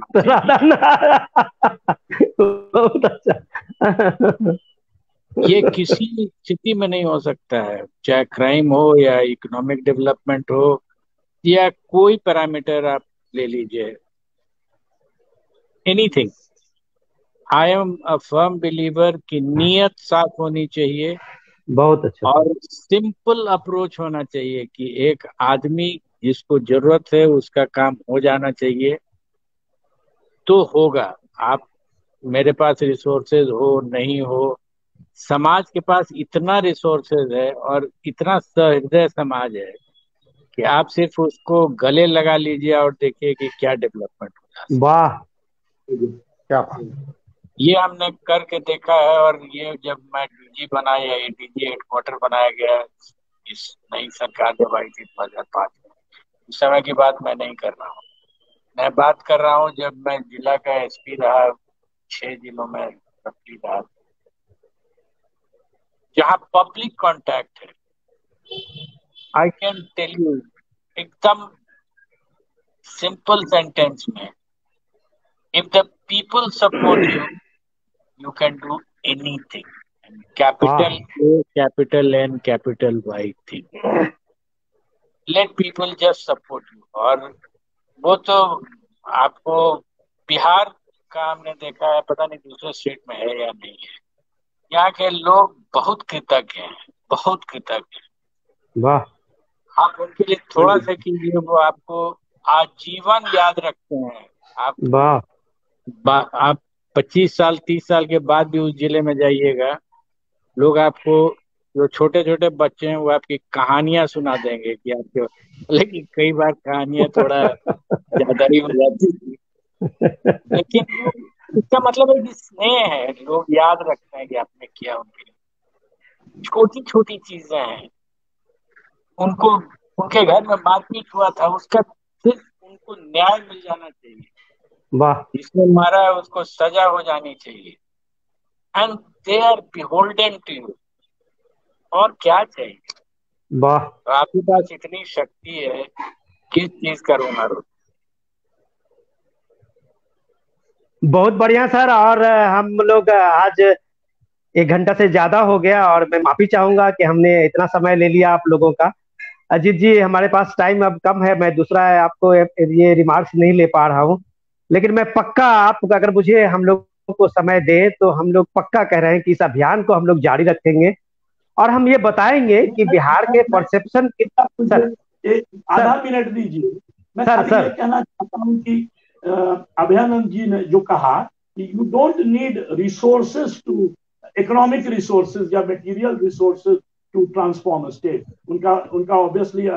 बहुत अच्छा। ये किसी स्थिति में नहीं हो सकता है, चाहे क्राइम हो या इकोनॉमिक डेवलपमेंट हो या कोई पैरामीटर आप ले लीजिए, anything. I am a firm believer कि नीयत साफ होनी चाहिए, बहुत अच्छा, और सिंपल अप्रोच होना चाहिए कि एक आदमी जिसको जरूरत है उसका काम हो जाना चाहिए तो होगा। आप, मेरे पास रिसोर्सेज हो नहीं हो, समाज के पास इतना रिसोर्सेज है और इतना सहृदय समाज है कि आप सिर्फ उसको गले लगा लीजिए और देखिए कि क्या डेवलपमेंट हो जाता है। वाह, क्या बात। ये हमने करके देखा है। और ये जब मैं डीजी बनाया, डीजी हेडक्वार्टर बनाया गया, इस नई सरकार जब आई थी 2005 में, उस समय की बात मैं नहीं कर रहा हूँ। मैं बात कर रहा हूँ जब मैं जिला का एसपी रहा, 6 जिलों में सप्ली रहा, जहाँ पब्लिक कांटेक्ट है। आई कैन टेल यू एकदम सिंपल सेंटेंस में, if the people support you, you can do anything. And capital A, capital N, capital Y thing. Let people just support you. और वो तो आपको बिहार का हमने देखा है, पता नहीं दूसरे स्टेट में है या नहीं है, यहाँ के लोग बहुत कृतज्ञ हैं, बहुत कृतज्ञ हैं। वाह, आप उनके लिए थोड़ा सा कीजिए, वो आपको आजीवन याद रखते हैं। आप 25 साल 30 साल के बाद भी उस जिले में जाइएगा, लोग आपको, जो छोटे छोटे बच्चे हैं वो आपकी कहानियां सुना देंगे कि आपके, लेकिन कई बार कहानियां थोड़ा ज्यादा ही हो जाती है, लेकिन इसका मतलब है कि स्नेह है, लोग याद रखते हैं कि आपने किया उनके लिए। छोटी छोटी चीजें हैं, उनको उनके घर में मारपीट हुआ था, उसका सिर्फ उनको न्याय मिल जाना चाहिए। वाह जिसने मारा है उसको सजा हो जानी चाहिए। And they are beholden to you. और क्या चाहिए? वाह, तो आपके पास इतनी शक्ति है, किस चीज का रोना रो। बहुत बढ़िया सर। और हम लोग आज 1 घंटा से ज्यादा हो गया और मैं माफी चाहूंगा कि हमने इतना समय ले लिया आप लोगों का। अजीत जी, हमारे पास टाइम अब कम है, मैं दूसरा आपको ये रिमार्क्स नहीं ले पा रहा हूँ, लेकिन मैं पक्का, आप अगर मुझे हम लोग को समय दें तो हम लोग पक्का कह रहे हैं कि इस अभियान को हम लोग जारी रखेंगे और हम ये बताएंगे कि बिहार के परसेप्शन सर आधा मिनट दीजिए। मैं सर खाली ये कहना चाहता हूँ कि अभयानंद जी ने जो कहा कि you don't need resources to, economic resources या material resources to transform state. उनका ऑब्वियसली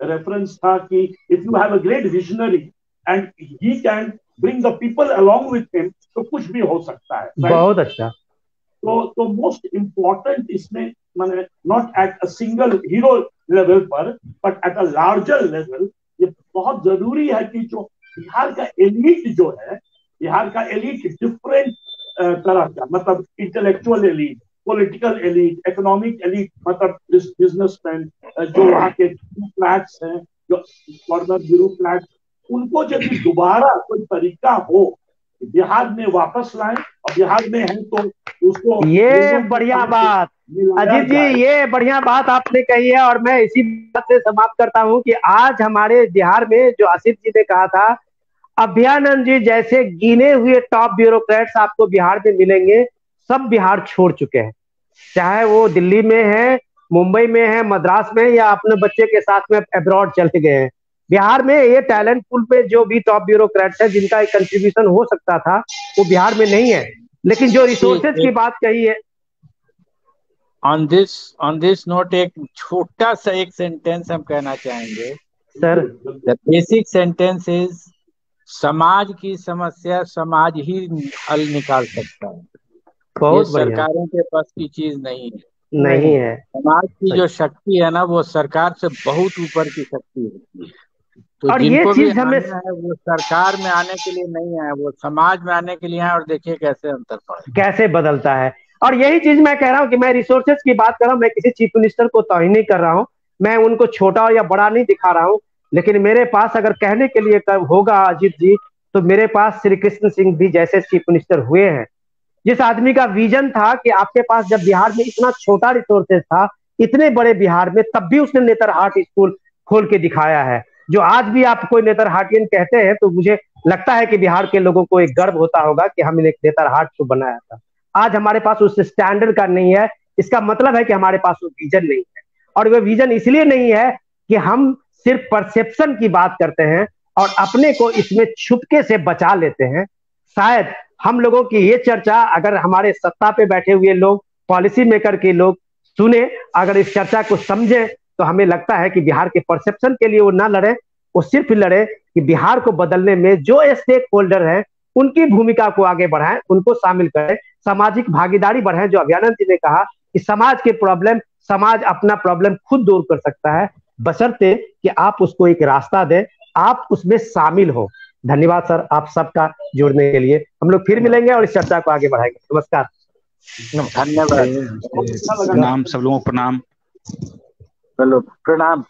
रेफरेंस था कि if you have a great visionary and he can bring the people along with him तो कुछ भी हो सकता है। बहुत अच्छा। तो मोस्ट इम्पोर्टेंट इसमें माने not at a single hero level पर but at a larger level ये बहुत जरूरी है कि जो बिहार का एलीट जो है, बिहार का एलीट डिफरेंट तरह का, मतलब intellectual elite, political elite, economic elite, मतलब बिजनेसमैन, जो वहाँ के फ्लैट्स हैं, जो कॉर्नर ब्यूरोक्रेट, उनको यदि दोबारा कोई तरीका हो बिहार में वापस लाएं और बिहार में है तो उसको, ये बढ़िया बात अजीत जी, ये बढ़िया बात आपने कही है। और मैं इसी बात से समाप्त करता हूं कि आज हमारे बिहार में जो आसिफ जी ने कहा था, अभयानंद जी जैसे गिने हुए टॉप ब्यूरोक्रेट्स आपको बिहार में मिलेंगे। सब बिहार छोड़ चुके हैं, चाहे वो दिल्ली में है, मुंबई में है, मद्रास में, या अपने बच्चे के साथ में अब्रॉड चले गए हैं। बिहार में ये टैलेंट पूल पे जो भी टॉप ब्यूरोक्रेट्स है जिनका एक कंट्रीब्यूशन हो सकता था वो बिहार में नहीं है। लेकिन जो रिसोर्सेज की बात कही है, ऑन दिस नोट एक छोटा सा एक सेंटेंस हम कहना चाहेंगे sir. The basic sentence is, समाज की समस्या समाज ही हल निकाल सकता है। ये सरकारों के पास की चीज नहीं है। समाज की जो शक्ति है ना, वो सरकार से बहुत ऊपर की शक्ति होती है। तो और जिनको ये भी चीज हमें आना है वो सरकार में आने के लिए नहीं आए, वो समाज में आने के लिए आए। और देखिए कैसे अंतर पड़े, कैसे बदलता है। और यही चीज मैं कह रहा हूं कि मैं रिसोर्सेज की बात कर रहा हूं, मैं किसी चीफ मिनिस्टर को तौहीन नहीं कर रहा हूं, मैं उनको छोटा या बड़ा नहीं दिखा रहा हूं। लेकिन मेरे पास अगर कहने के लिए होगा अजीत जी, तो मेरे पास श्री कृष्ण सिंह भी जैसे चीफ मिनिस्टर हुए हैं, जिस आदमी का विजन था कि आपके पास जब बिहार में इतना छोटा रिसोर्सेज था, इतने बड़े बिहार में, तब भी उसने नेतरहाट स्कूल खोल के दिखाया है। जो आज भी आप कोई नेतरहाटियन कहते हैं तो मुझे लगता है कि बिहार के लोगों को एक गर्व होता होगा कि हमने एक नेतरहाट को बनाया था। आज हमारे पास उस स्टैंडर्ड का नहीं है। इसका मतलब है कि हमारे पास वो विजन नहीं है। और वो विजन इसलिए नहीं है कि हम सिर्फ परसेप्शन की बात करते हैं और अपने को इसमें छुपके से बचा लेते हैं। शायद हम लोगों की ये चर्चा अगर हमारे सत्ता पे बैठे हुए लोग, पॉलिसी मेकर के लोग सुने, अगर इस चर्चा को समझे, तो हमें लगता है कि बिहार के परसेप्शन के लिए वो ना लड़े, वो सिर्फ लड़े कि बिहार को बदलने में जो स्टेक होल्डर है उनकी भूमिका को आगे बढ़ाएं, उनको शामिल करें, सामाजिक भागीदारी बढ़ाएं। जो अभयानंद जी ने कहा कि समाज के प्रॉब्लम, समाज अपना प्रॉब्लम खुद दूर कर सकता है, बशर्ते कि आप उसको एक रास्ता दें, आप उसमें शामिल हो। धन्यवाद सर आप सबका जुड़ने के लिए। हम लोग फिर मिलेंगे और इस चर्चा को आगे बढ़ाएंगे। नमस्कार। धन्यवाद। प्रणाम सब लोगों को, प्रणाम। चलो प्रणाम।